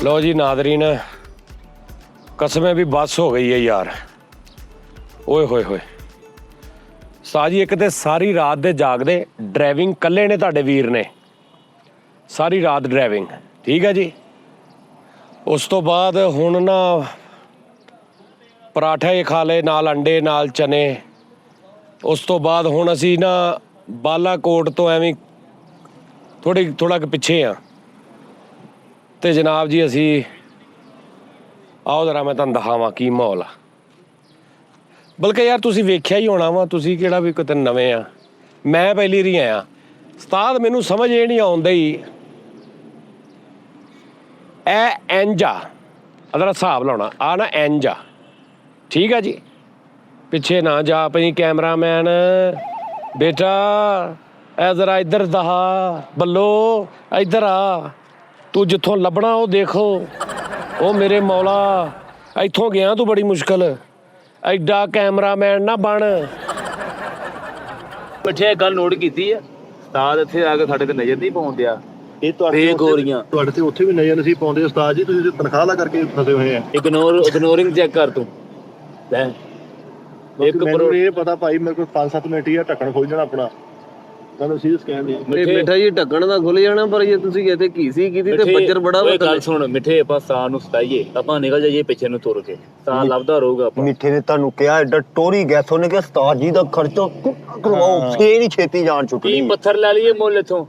लो जी नादरीन, कसमें भी बस हो गई है यार। ओए होए होए साजी, एक तो सारी रात दे जागदे ड्राइविंग कल्ले ने तुहाडे वीर ने, सारी रात ड्राइविंग। ठीक है जी। उस तो बाद हुण ना पराठे खा ले नाल अंडे नाल चने। उस तो बाद हुण असी ना बालाकोट तो एवें थोड़ा कि पिछे हाँ ਤੇ ਜਨਾਬ ਜੀ ਅਸੀਂ ਆਓ ਜ਼ਰਾ ਮੈਂ ਤੁਹਾਨੂੰ ਦਿਖਾਵਾਂ ਕੀ ਮਾਹੌਲ ਆ। ਬਲਕਿ ਯਾਰ ਤੁਸੀਂ ਵੇਖਿਆ ਹੀ ਹੋਣਾ ਵਾ, ਤੁਸੀਂ ਕਿਹੜਾ ਵੀ ਕਿਤੇ ਨਵੇਂ ਆ, ਮੈਂ ਪਹਿਲੀ ਰੀ ਆਇਆ। ਉਸਤਾਦ ਮੈਨੂੰ ਸਮਝ ਇਹ ਨਹੀਂ ਆਉਂਦਾ ਹੀ ਇਹ ਇੰਜ ਆ, ਅਦਰ ਹਿਸਾਬ ਲਾਉਣਾ ਆ ਨਾ ਇੰਜ ਆ। ਠੀਕ ਆ ਜੀ। ਪਿੱਛੇ ਨਾ ਜਾ ਪਈ ਕੈਮਰਾਮੈਨ ਬੇਟਾ, ਇਹ ਜ਼ਰਾ ਇੱਧਰ ਦਹਾ ਬੱਲੋ, ਇੱਧਰ ਆ ਤੂੰ ਜਿੱਥੋਂ ਲੱਭਣਾ ਉਹ ਦੇਖੋ। ਉਹ ਮੇਰੇ ਮੌਲਾ ਇੱਥੋਂ ਗਿਆ ਤੂੰ ਬੜੀ ਮੁਸ਼ਕਲ, ਐਡਾ ਕੈਮਰਾਮੈਨ ਨਾ ਬਣ। ਮਿੱਠੇ ਗੱਲ ਨੋਟ ਕੀਤੀ ਆ, ਉਸਤਾਦ ਇੱਥੇ ਆ ਕੇ ਸਾਡੇ ਤੇ ਨਜ਼ਰ ਨਹੀਂ ਪਾਉਣ ਦਿਆ। ਇਹ ਤੁਹਾਡੇ ਗੋਰੀਆਂ ਤੁਹਾਡੇ ਤੇ ਉੱਥੇ ਵੀ ਨਜ਼ਰ ਨਹੀਂ ਸੀ ਪਾਉਂਦੇ ਉਸਤਾਦ ਜੀ, ਤੁਸੀਂ ਤਨਖਾਹ ਲਾ ਕਰਕੇ ਫਸੇ ਹੋਏ ਆ। ਇਗਨੋਰਿੰਗ ਚੈੱਕ ਕਰ ਤੂੰ ਲੈ। ਇੱਕ ਮੈਨੂੰ ਇਹ ਪਤਾ ਭਾਈ, ਮੇਰੇ ਕੋਲ 5-7 ਮਿੰਟ ਹੀ ਆ, ਢੱਕਣ ਖੋਲ ਜਾਣਾ ਆਪਣਾ। ਤੁਹਾਨੂੰ ਸੀਰੀਅਸ ਕਹਿੰਦੇ ਮਿੱਠਾ ਜੀ ਢੱਕਣ ਦਾ ਖੁੱਲ ਜਾਣਾ, ਪਰ ਜੇ ਤੁਸੀਂ ਕਹਿੰਦੇ ਘੀਸੀ ਕੀਤੀ ਤੇ ਬੱਜਰ ਬੜਾ ਓਏ ਗੱਲ ਸੁਣ ਮਿੱਠੇ, ਆਪਾਂ ਸਾਹ ਨੂੰ ਸਤਾਈਏ, ਆਪਾਂ ਨਿਕਲ ਜਾਈਏ ਪਿੱਛੇ ਨੂੰ ਤੁਰ ਕੇ, ਸਾਹ ਲੱਭਦਾ ਰਹੂਗਾ ਆਪਾਂ। ਮਿੱਠੇ ਨੇ ਤੁਹਾਨੂੰ ਕਿਹਾ ਐਡਾ ਟੋਰੀ ਗੈਸ, ਉਹਨੇ ਕਿਹਾ ਉਸਤਾਦ ਜੀ ਦਾ ਖਰਚਾ ਕਰਵਾਓ, ਫੇਰ ਨਹੀਂ ਛੇਤੀ ਜਾਣ ਕੀ ਚੁੱਕਣੀ। ਪੱਥਰ ਲੈ ਲਈਏ ਮੁੱਲ ਇਥੋਂ,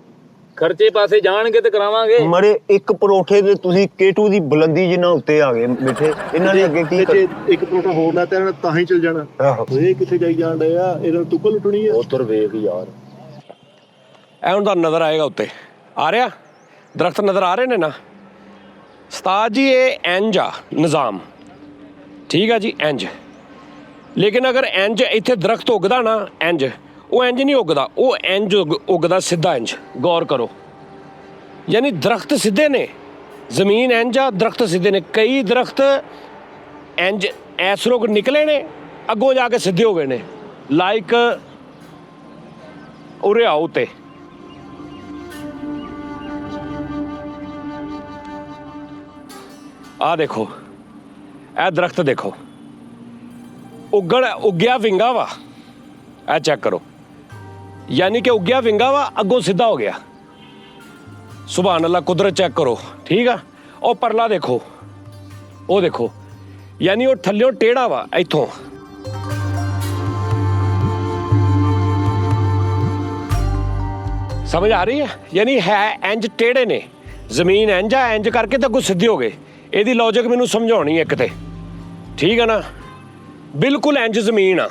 ਖਰਚੇ ਪਾਸੇ ਜਾਣਗੇ ਤੇ ਕਰਾਵਾਂਗੇ। ਮਰੇ ਇੱਕ ਪਰੋਠੇ ਦੇ ਤੁਸੀਂ K2 ਦੀ ਬੁਲੰਦੀ ਜਿੰਨਾ ਉੱਤੇ ਆ ਗਏ ਮਿੱਠੇ। ਇਹਨਾਂ ਨੇ ਅੱਗੇ ਕੀ ਇੱਕ ਪਰੋਟਾ ਹੋਰ ਨਾ ਤੇ ਤਾਂ ਹੀ ਚੱਲ ਜਾਣਾ। ਇਹ ਕਿੱਥੇ ਜਾਈ ਜਾਣ ਡਏ ਆ, ਇਹਨਾਂ ਤੁੱਕਲ ਲੁੱਟਣੀ ਆ। ਉਧਰ ਵੇਖ ਯਾਰ, ਇਹ ਹੁਣ ਤੁਹਾਨੂੰ ਨਜ਼ਰ ਆਏਗਾ ਉੱਤੇ, ਆ ਰਿਹਾ ਦਰਖਤ ਨਜ਼ਰ ਆ ਰਹੇ ਨੇ ਨਾ ਉਸਤਾਦ ਜੀ। ਇਹ ਇੰਜ ਆ ਨਿਜ਼ਾਮ, ਠੀਕ ਆ ਜੀ ਇੰਜ। ਲੇਕਿਨ ਅਗਰ ਇੰਜ ਇੱਥੇ ਦਰਖਤ ਉੱਗਦਾ ਨਾ ਇੰਜ, ਉਹ ਇੰਜ ਨਹੀਂ ਉੱਗਦਾ, ਉਹ ਇੰਜ ਉੱਗਦਾ ਸਿੱਧਾ ਇੰਜ। ਗੌਰ ਕਰੋ, ਯਾਨੀ ਦਰਖਤ ਸਿੱਧੇ ਨੇ, ਜ਼ਮੀਨ ਇੰਜ ਆ, ਦਰਖਤ ਸਿੱਧੇ ਨੇ। ਕਈ ਦਰਖਤ ਇੰਜ ਐਸਰੋਂ ਨਿਕਲੇ ਨੇ, ਅੱਗੋਂ ਜਾ ਕੇ ਸਿੱਧੇ ਹੋ ਗਏ ਨੇ। ਲਾਈਕ ਉਰੇ ਆਓ ਤੇ ਆ ਦੇਖੋ, ਇਹ ਦਰਖਤ ਦੇਖੋ, ਉੱਗਿਆ ਵਿੰਗਾ ਵਾ। ਇਹ ਚੈੱਕ ਕਰੋ, ਯਾਨੀ ਕਿ ਉੱਗਿਆ ਵਿੰਗਾ ਵਾ, ਅੱਗੋਂ ਸਿੱਧਾ ਹੋ ਗਿਆ। ਸੁਭਾਨ ਅੱਲਾ, ਕੁਦਰਤ ਚੈੱਕ ਕਰੋ। ਠੀਕ ਆ। ਉਹ ਪਰਲਾ ਦੇਖੋ, ਉਹ ਦੇਖੋ, ਯਾਨੀ ਉਹ ਥੱਲਿਓਂ ਟੇੜਾ ਵਾ ਇੱਥੋਂ। ਸਮਝ ਆ ਰਹੀ ਹੈ? ਯਾਨੀ ਹੈ ਇੰਜ ਟੇੜੇ ਨੇ, ਜ਼ਮੀਨ ਇੰਜ ਆ, ਇੰਜ ਕਰਕੇ ਤਾਂ ਅੱਗੋਂ ਸਿੱਧੇ ਹੋ ਗਏ। ਇਹਦੀ ਲੌਜਿਕ ਮੈਨੂੰ ਸਮਝਾਉਣੀ ਇੱਕ ਤੇ, ਠੀਕ ਹੈ ਨਾ। ਬਿਲਕੁਲ ਇੰਜ ਜ਼ਮੀਨ ਆ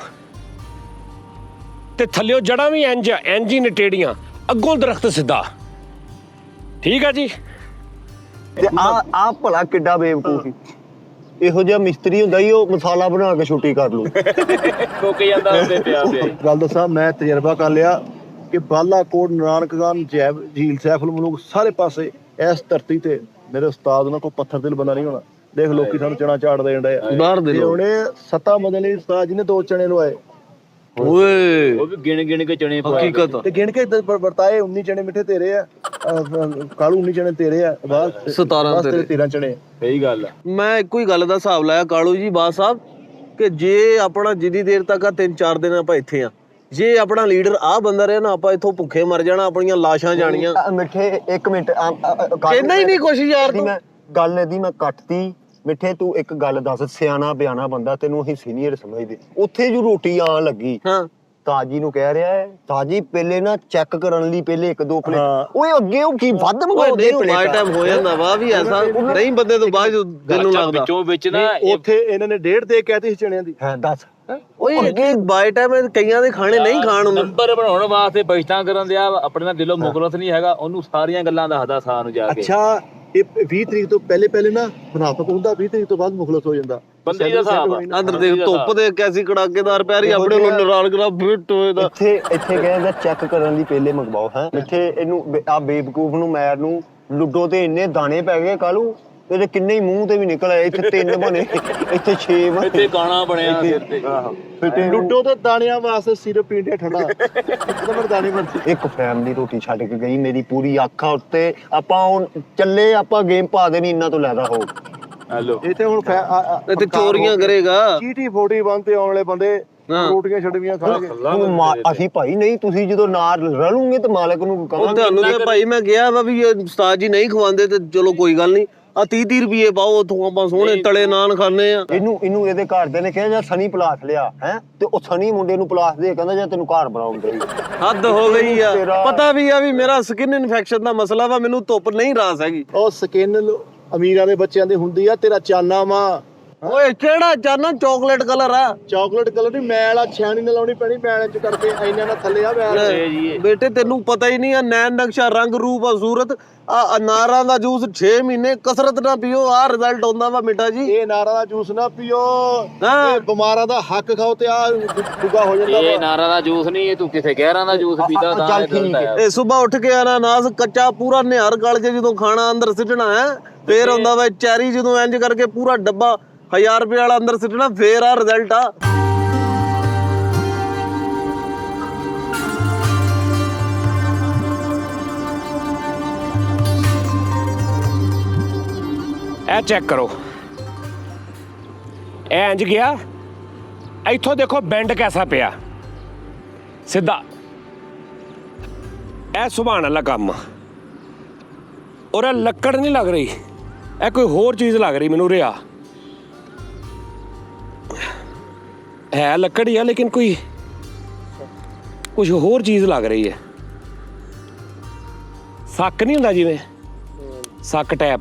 ਤੇ ਥੱਲਿਓ ਜੜਾਂ ਵੀ ਇੰਜ ਆ, ਇੰਜ ਹੀ ਨੇ ਟੇੜੀਆਂ, ਅੱਗੋਂ ਦਰਖਤ ਸਿੱਧਾ। ਠੀਕ ਆ ਜੀ। ਤੇ ਆ ਭਲਾ ਕਿੱਡਾ ਬੇਵਕੂਫ ਸੀ। ਇਹੋ ਜਿਹਾ ਮਿਸਤਰੀ ਹੁੰਦਾ ਹੀ, ਉਹ ਮਸਾਲਾ ਬਣਾ ਕੇ ਛੁੱਟੀ ਕਰ ਲੂ। ਟੋਕ ਜਾਂਦਾ ਹੁੰਦੇ ਪਿਆ ਪਿਆ। ਗੱਲ ਦੱਸਾਂ, ਮੈਂ ਤਜਰਬਾ ਕਰ ਲਿਆ ਕਿ ਬਾਲਾਕੋਟ, ਨਾਨਕਗਨ, ਝੀਲ ਸੈਫੁਲ ਮਲੂਕ, ਸਾਰੇ ਪਾਸੇ ਇਸ ਧਰਤੀ ਤੇ ਮੇਰੇ ਉਸਤਾਦ ਉਹਨਾਂ ਕੋਲ ਪੱਥਰ ਦਿਲ ਬੰਦਾ ਨਹੀਂ ਹੋਣਾ। ਦੇਖ ਲੋਕੀ ਸਾਨੂੰ ਚਣਾ ਝਾੜ ਦੇਣ ਡਏ ਆ ਬਾਹਰ ਦੇ ਲੋਕ। ਉਹਨੇ 7 ਮਦਨ ਲਈ ਉਸਤਾਦ ਜੀ ਨੇ 2 ਚਣੇ ਲਵਾਏ। ਓਏ ਉਹ ਵੀ ਗਿਣ ਕੇ ਚਣੇ ਪਵਾ ਹਕੀਕਤ ਤੇ ਗਿਣ ਕੇ ਵਰਤਾਏ 19 ਚਣੇ ਮਿੱਠੇ ਤੇਰੇ ਆ ਕਾਲੂ 19 ਚਣੇ ਤੇਰੇ ਆ ਬਾਅਦ 17 ਤੇਰੇ 13 ਚਣੇ ਸਹੀ ਗੱਲ ਆ। ਮੈਂ ਇੱਕੋ ਹੀ ਗੱਲ ਦਾ ਹਿਸਾਬ ਲਾਇਆ ਕਾਲੂ ਜੀ ਬਾਦ ਸਾਹਿਬ ਕਿ ਜੇ ਆਪਣਾ ਜਿੰਨੀ ਦੇਰ ਤੱਕ ਆ 3-4 ਦਿਨ ਆਪਾਂ ਇੱਥੇ ਆ, ਜੇ ਆਪਣਾ ਲੀਡਰ ਆ ਬੰਦਾ ਰਿਹਾ ਨਾ, ਆਪਾਂ ਇੱਥੋਂ ਭੁੱਖੇ ਮਰ ਜਾਣਾ, ਆਪਣੀਆਂ ਲਾਸ਼ਾਂ ਜਾਣੀਆਂ। ਮਿੱਠੇ ਇੱਕ ਮਿੰਟ ਕਹਿੰਦਾ ਹੀ ਨਹੀਂ ਕੁਛ ਯਾਰ ਤੂੰ। ਮੈਂ ਗੱਲ ਇਹਦੀ ਮੈਂ ਕੱਟਤੀ। ਮਿੱਠੇ ਤੂੰ ਇੱਕ ਗੱਲ ਦੱਸ, ਸਿਆਣਾ ਬਿਆਣਾ ਬੰਦਾ, ਤੈਨੂੰ ਅਸੀਂ ਸੀਨੀਅਰ ਸਮਝਦੇ। ਉੱਥੇ ਜੋ ਰੋਟੀ ਆਣ ਲੱਗੀ ਹਾਂ ਤਾਜੀ ਨੂੰ ਕਹਿ ਰਿਹਾ ਹੈ, ਤਾਜੀ ਪਹਿਲੇ ਨਾ ਚੈੱਕ ਕਰਨ ਲਈ ਪਹਿਲੇ 1-2 ਪਲੇਟ, ਓਏ ਅੱਗੇ ਉਹ ਕੀ ਵੱਧ ਮੰਗਾਉਂਦੇ ਬਾਈ ਟਾਈਮ ਹੋ ਜਾਂਦਾ ਵਾ ਵੀ ਐਸਾ ਨਹੀਂ ਬੰਦੇ ਤੋਂ ਬਾਅਦ ਦਿਲ ਨੂੰ ਲੱਗਦਾ। ਵਿੱਚੋਂ ਵਿੱਚ ਨਾ ਉੱਥੇ ਇਹਨਾਂ ਨੇ 1.5 ਦੇ ਕਹਿਤੀ ਸੀ ਚਣਿਆਂ ਦੀ। ਹਾਂ ਦੱਸ ਓਏ ਅੱਗੇ ਬਾਈ ਟਾਈਮ ਕਈਆਂ ਦੇ ਖਾਣੇ ਨਹੀਂ ਖਾਣ ਹੁੰਦੇ। ਨੰਬਰ ਬਣਾਉਣ ਵਾਸਤੇ ਬਚਤਾਂ ਕਰਨ ਦਿਆ ਆਪਣੇ ਨਾਲ ਦਿਲੋਂ ਮੁਕਰਤ ਨਹੀਂ ਹੈਗਾ, ਉਹਨੂੰ ਸਾਰੀਆਂ ਗੱਲਾਂ ਦੱਸਦਾ ਸਾਹ ਨੂੰ ਜਾ ਕੇ। ਅੱਛਾ ਇਹ 20 ਤਰੀਕ ਤੋਂ ਪਹਿਲੇ ਨਾ ਮੁਨਾਫਕ ਹੁੰਦਾ, 20 ਤਰੀਕ ਤੋਂ ਬਾਅਦ ਮੁਖਲਸ ਹੋ ਜਾਂਦਾ। ਬੰਦੇ ਦਾ ਹਿਸਾਬ ਆ। ਅੰਦਰ ਦੇਖ ਧੁੱਪ ਦੇ ਕੈਸੀ ਕੜਾਕੇਦਾਰ ਪੈ ਰਹੀ, ਆਪਣੇ ਨੂੰ ਨਰਾਲ ਕਰਾ ਫਿੱਟ ਹੋਏ ਦਾ। ਇੱਥੇ ਕਹਿੰਦਾ ਚੈੱਕ ਕਰਨ ਲਈ ਪਹਿਲੇ ਮੰਗਵਾਓ ਹੈ। ਮਿੱਠੇ ਇਹਨੂੰ ਆ ਬੇਵਕੂਫ ਨੂੰ ਮੈਰ ਨੂੰ ਲੁੱਡੋ ਤੇ ਇੰਨੇ ਦਾਣੇ ਪੈ ਗਏ ਕਾਲੂ, ਇਹਦੇ ਕਿੰਨੇ ਹੀ ਮੂੰਹ ਤੇ ਵੀ ਨਿਕਲ ਆਏ। ਇੱਥੇ 3 ਬਣੇ, ਇੱਥੇ 6 ਬਣੇ, ਇੱਥੇ ਗਾਣਾ ਬਣਿਆ ਸਿਰ ਤੇ। ਲੁੱਡੋ ਤੇ ਦਾਣਿਆਂ ਵਾਸਤੇ ਸਿਰਫ ਪੀਂਦੇ ਠੰਡਾ ਉਹਦਾ ਫਿਰ ਦਾਣੇ ਬਣਦੇ। ਇੱਕ ਫੈਮਿਲੀ ਰੋਟੀ ਛੱਡ ਕੇ ਗਈ ਮੇਰੀ ਪੂਰੀ ਅੱਖਾਂ ਉੱਤੇ। ਆਪਾਂ ਹੁਣ ਚੱਲੇ, ਆਪਾਂ ਗੇਮ ਪਾ ਦੇਣੀ ਇਹਨਾਂ ਤੋਂ ਲੈਦਾ ਹੋ। ਹੈਲੋ ਇੱਥੇ ਹੁਣ ਇੱਥੇ ਚੋਰੀਆਂ ਕਰੇਗਾ। ਚੀਟੀ 41 ਤੇ ਆਉਣ ਵਾਲੇ ਬੰਦੇ ਰੋਟੀਆਂ ਛੱਡਵੀਆਂ ਖਾਣਗੇ। ਅਸੀਂ ਭਾਈ ਨਹੀਂ, ਤੁਸੀਂ ਜਦੋਂ ਨਾਲ ਰਲੂਗੇ ਤੇ ਮਾਲਕ ਨੂੰ ਕਹਾਂਗੇ। ਤੁਹਾਨੂੰ ਤੇ ਭਾਈ ਮੈਂ ਕਿਹਾ ਵਾ ਵੀ ਉਸਤਾਦ ਜੀ ਨਹੀਂ ਖਵਾਉਂਦੇ ਤੇ ਚਲੋ ਕੋਈ ਗੱਲ ਨਹੀਂ, ਆ 30 ਰੁਪਏ ਪਾਓ, ਉੱਥੋਂ ਆਪਾਂ ਸੋਹਣੇ ਤਲੇ ਨਾਨ ਖਾਣੇ ਆ। ਇਹਨੂੰ ਇਹਦੇ ਘਰ ਦੇ ਨੇ ਕਿਹਾ ਜਾਂ ਸਨੀ ਪਲਾਸ ਲਿਆ ਹੈ, ਤੇ ਉਹ ਸਨੀ ਮੁੰਡੇ ਨੂੰ ਪਲਾਸ ਦੇ ਕਹਿੰਦਾ ਜਾਂ ਤੈਨੂੰ ਘਰ ਬਣਾਉਂਦੇ। ਹੱਦ ਹੋ ਗਈ ਆ। ਪਤਾ ਵੀ ਆ ਵੀ ਮੇਰਾ ਸਕਿਨ ਇਨਫੈਕਸ਼ਨ ਦਾ ਮਸਲਾ ਵਾ, ਮੈਨੂੰ ਧੁੱਪ ਨਹੀਂ ਰਾਸ ਹੈਗੀ। ਉਹ ਸਕਿਨ ਅਮੀਰਾਂ ਦੇ ਬੱਚਿਆਂ ਦੀ ਹੁੰਦੀ ਆ, ਤੇਰਾ ਚਾਨਾ ਵਾ। ਓਏ ਕਿਹੜਾ ਚਾਨਣਾ? ਚਾਕਲੇਟ ਕਲਰ ਆ। ਚਾਕਲੇਟ ਕਲਰ ਦੀ ਮੈਲ ਆ, ਛਾਣੀ ਨਾਲ ਲਾਉਣੀ ਪੈਣੀ, ਮੈਲ ਚ ਕਰਕੇ ਇੰਨਾ ਨਾਲ ਥੱਲੇ ਆ ਮੈਲ। ਬੇਟੇ ਤੈਨੂੰ ਪਤਾ ਹੀ ਨਹੀਂ ਆ, ਨੈਣ ਨਕਸ਼ਾ, ਰੰਗ ਰੂਪ ਆ, ਸੂਰਤ। ਆ ਅਨਾਰਾਂ ਦਾ ਜੂਸ 6 ਮਹੀਨੇ ਕਸਰਤ ਨਾ ਪੀਓ, ਆ ਰਿਜ਼ਲਟ ਆਉਂਦਾ ਵਾ ਮਿੱਠਾ ਜੀ। ਇਹ ਨਾਰਾਂ ਦਾ ਜੂਸ ਨਾ ਪੀਓ, ਹਾਂ। ਇਹ ਬਿਮਾਰਾਂ ਦਾ ਹੱਕ ਖਾਓ ਤੇ ਆ ਦੁੱਗਾ ਹੋ ਜਾਂਦਾ ਇਹ ਵਾ। ਨਾਰਾਂ ਦਾ ਜੂਸ ਨਹੀਂ, ਇਹ ਤੂੰ ਕਿਸੇ ਗਹਿਰਾਂ ਦਾ ਜੂਸ ਪੀਦਾ ਤਾਂ ਚੱਲ ਠੀਕ ਹੈ। ਇਹ ਸਵੇਰ ਉੱਠ ਕੇ ਅਨਾਨਾਸ ਕੱਚਾ ਪੂਰਾ ਨਿਹਾਰ ਗਲ ਕੇ ਜਦੋਂ ਖਾਣਾ ਅੰਦਰ ਸਿੱਟਣਾ ਹੈ, ਫੇਰ ਆਉਂਦਾ ਵਾ ਚੈਰੀ, ਜਦੋਂ ਇੰਜ ਕਰਕੇ ਪੂਰਾ ਡੱਬਾ 1000 ਰੁਪਏ ਵਾਲਾ ਅੰਦਰ ਸਿੱਟਣਾ, ਫੇਰ ਆ ਰਿਜ਼ਲਟ ਆ। ਇਹ ਚੈੱਕ ਕਰੋ, ਇਹ ਇੰਜ ਗਿਆ, ਇੱਥੋਂ ਦੇਖੋ ਬੈਂਡ ਕੈਸਾ ਪਿਆ ਸਿੱਧਾ। ਇਹ ਸੁਭਾਨ ਅੱਲਾ ਕੰਮ, ਔਰ ਇਹ ਲੱਕੜ ਨਹੀਂ ਲੱਗ ਰਹੀ, ਇਹ ਕੋਈ ਹੋਰ ਚੀਜ਼ ਲੱਗ ਰਹੀ ਮੈਨੂੰ। ਰਿਆ ਹੈ ਲੱਕੜ ਹੀ ਆ, ਲੇਕਿਨ ਕੋਈ ਕੁਝ ਹੋਰ ਚੀਜ਼ ਲੱਗ ਰਹੀ ਹੈ। ਸੱਕ ਨਹੀਂ ਹੁੰਦਾ ਜਿਵੇਂ ਸੱਕ ਟੈਪ,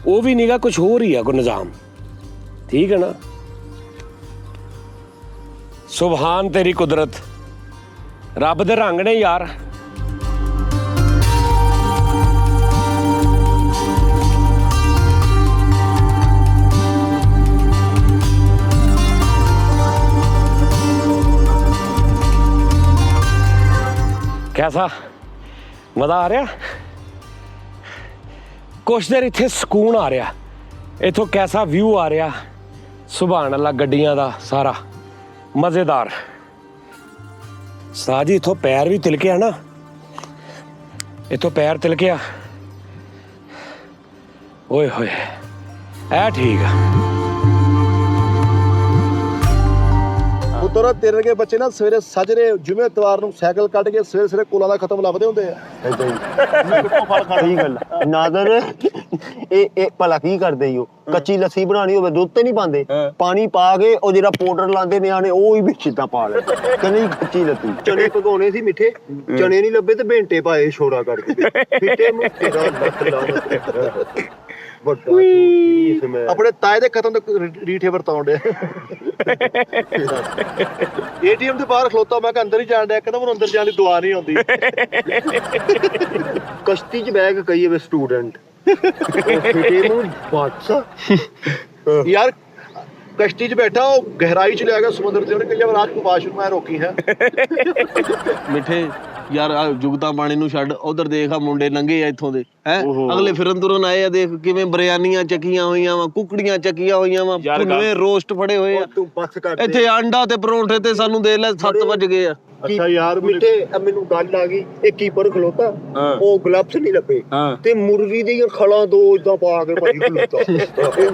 ਉਹ ਵੀ ਨੀਗਾ, ਕੁਝ ਹੋਰ ਹੀ ਆ, ਕੋਈ ਨਿਜ਼ਾਮ। ਠੀਕ ਹੈ ਨਾ? ਸੁਭਾਨ ਤੇਰੀ ਕੁਦਰਤ, ਰੱਬ ਦੇ ਰੰਗ ਨੇ ਯਾਰ। ਕੈਸਾ ਮਜ਼ਾ ਆ ਰਿਹਾ? ਕੁਛ ਦੇਰ ਇੱਥੇ ਸਕੂਨ ਆ ਰਿਹਾ, ਇੱਥੋਂ ਕੈਸਾ ਵਿਊ ਆ ਰਿਹਾ, ਸੁਭਾਨ ਅੱਲਾ, ਗੱਡੀਆਂ ਦਾ ਸਾਰਾ ਮਜ਼ੇਦਾਰ। ਸਾਜੀ ਇੱਥੋਂ ਪੈਰ ਵੀ ਤਿਲਕਿਆ ਨਾ, ਇੱਥੋਂ ਪੈਰ ਤਿਲਕਿਆ, ਓਏ ਹੋਏ, ਇਹ ਠੀਕ ਆ। ਪੁੱਤਰਾ ਤੇਰੇ ਵਰਗੇ ਬੱਚੇ ਨਾ ਸਵੇਰੇ ਸਜਰੇ ਜੁਮੇ ਐਤਵਾਰ ਨੂੰ ਸਾਈਕਲ ਕੱਢ ਕੇ ਸਵੇਰੇ ਕੋਲਾਂ ਦਾ ਖਤਮ ਲੱਭਦੇ ਹੁੰਦੇ ਆ। ਸਹੀ ਗੱਲ ਨਾਦਰ, ਇਹ ਭਲਾ ਕੀ ਕਰਦੇ ਈ? ਕੱਚੀ ਲੱਸੀ ਬਣਾਣੀ ਹੋਵੇ, ਦੁੱਧ ਤੇ ਨਹੀਂ ਪਾਉਂਦੇ, ਪਾਣੀ ਪਾ ਕੇ ਉਹ ਜਿਹੜਾ ਪਾਊਡਰ ਲਾਉਂਦੇ ਨਿਆਣੇ, ਉਹ ਹੀ ਵਿੱਚ ਇਦਾਂ ਪਾ ਲੈ, ਕਹਿੰਦੇ ਕੱਚੀ ਲੱਸੀ। ਚਨੇ ਭਗਾਉਣੇ ਸੀ ਮਿੱਠੇ, ਚਨੇ ਨਹੀਂ ਲੱਭੇ ਤੇ ਭੇਂਟੇ ਪਾਏ ਛੋੜਾ ਕਰਕੇ, ਫਿੱਟੇ ਮੁੱਠੇ ਆਪਣੇ ਤਾਏ ਦੇ ਖਤਮ ਤੋਂ ਰੀਠੇ ਵਰਤਾਉਣ ਦੇ। ਏਟੀਐਮ ਦੇ ਬਾਹਰ ਖਲੋਤਾ, ਮੈਂ ਕਿਹਾ ਅੰਦਰ ਹੀ ਜਾਣ ਡਿਆ, ਕਹਿੰਦਾ ਮੈਨੂੰ ਅੰਦਰ ਜਾਣ ਦੀ ਦੁਆ ਨਹੀਂ ਆਉਂਦੀ। ਕਸ਼ਤੀ 'ਚ ਬਹਿ ਕੇ ਕਹੀਏ ਵੇ ਸਟੂਡੈਂਟ ਯਾਰ ਕਸ਼ਤੀ 'ਚ ਬੈਠਾ, ਉਹ ਗਹਿਰਾਈ 'ਚ ਲਿਆ ਗਿਆ ਸਮੁੰਦਰ ਤੇ, ਉਹਨੇ ਕਿਹਾ ਰਾਜ ਕੁਮਾਰ ਮੈਂ ਰੋਕੀ ਹੈ। ਮਿੱਠੇ ਯਾਰ ਆ ਜੁਗਤਾ ਪਾਣੀ ਨੂੰ ਛੱਡ, ਉਧਰ ਦੇਖ ਆ ਮੁੰਡੇ ਲੰਘੇ ਆ ਇੱਥੋਂ ਦੇ ਹੈ, ਅਗਲੇ ਫਿਰਨ ਤੁਰਨ ਆਏ ਆ, ਦੇਖ ਕਿਵੇਂ ਬਿਰਿਆਨੀਆਂ ਚੱਕੀਆਂ ਹੋਈਆਂ ਵਾ, ਕੁਕੜੀਆਂ ਚੱਕੀਆਂ ਹੋਈਆਂ ਵਾ, ਭੁੰਨਵੇਂ ਰੋਸਟ ਫੜੇ ਹੋਏ ਆ। ਤੂੰ ਬੱਸ ਕਰ ਇੱਥੇ ਆਂਡਾ ਤੇ ਪਰੌਂਠੇ ਤੇ ਸਾਨੂੰ ਦੇ ਲੈ 7 ਵਜ ਗਏ ਆ। ਅੱਛਾ ਯਾਰ ਮਿੱਠੇ ਮੈਨੂੰ ਗੱਲ ਆ ਗਈ, ਇਹ ਕੀਪਰ ਖਲੋਤਾ, ਉਹ ਗਲਵਸ ਨਹੀਂ ਲੱਗੇ ਤੇ ਮੁਰਗੀ ਦੀਆਂ ਖਲਾਂ ਦੋ ਇਦਾਂ ਪਾ ਕੇ ਭਾਈ ਖਲੋਤਾ।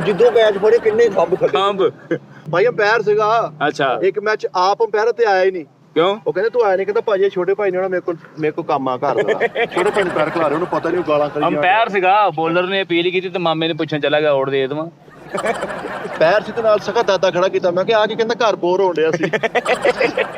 ਜਿੱਦੋਂ ਮੈਚ ਫੜੇ ਕਿੰਨੇ ਖੰਭ ਥੱਲੇ ਭਾਈ ਅੰਪਾਇਰ ਸੀਗਾ। ਅੱਛਾ ਇੱਕ ਮੈਚ ਆਪ ਅੰਪਾਇਰ ਤੇ ਆਇਆ ਹੀ ਨਹੀਂ। ਕਿਉਂ? ਉਹ ਕਹਿੰਦੇ ਤੂੰ ਆਇਆ ਨਹੀਂ, ਕਹਿੰਦਾ ਭਾਜੀ ਛੋਟੇ ਭਾਈ ਨੇ ਮੇਰੇ ਕੋਲ ਕੰਮ ਆ ਘਰ ਦਾ। ਛੋਟੇ ਭਾਈ ਨੂੰ ਪੈਰ ਖਿਲਾ ਰਹੇ, ਉਹਨੂੰ ਪਤਾ ਨਹੀਂ ਉਹ ਗਾਲਾਂ ਕਰੀ ਜਾਂਦਾ। ਅੰਪਾਇਰ ਸੀਗਾ, ਬੋਲਰ ਨੇ ਅਪੀਲ ਕੀਤੀ ਤੇ ਮਾਮੇ ਨੇ ਪੁੱਛਣ ਚਲਾ ਗਿਆ ਔੜ ਦੇ ਦਵਾਂ। ਪੈਰ ਸੀ ਤੇ ਨਾਲ ਸਕਾ ਦਾਦਾ ਖੜਾ ਕੀਤਾ। ਮੈਂ ਕਿਹਾ ਆ ਕੇ, ਕਹਿੰਦਾ ਘਰ ਬੋਰ ਹੋਣ ਡਿਆ ਸੀ।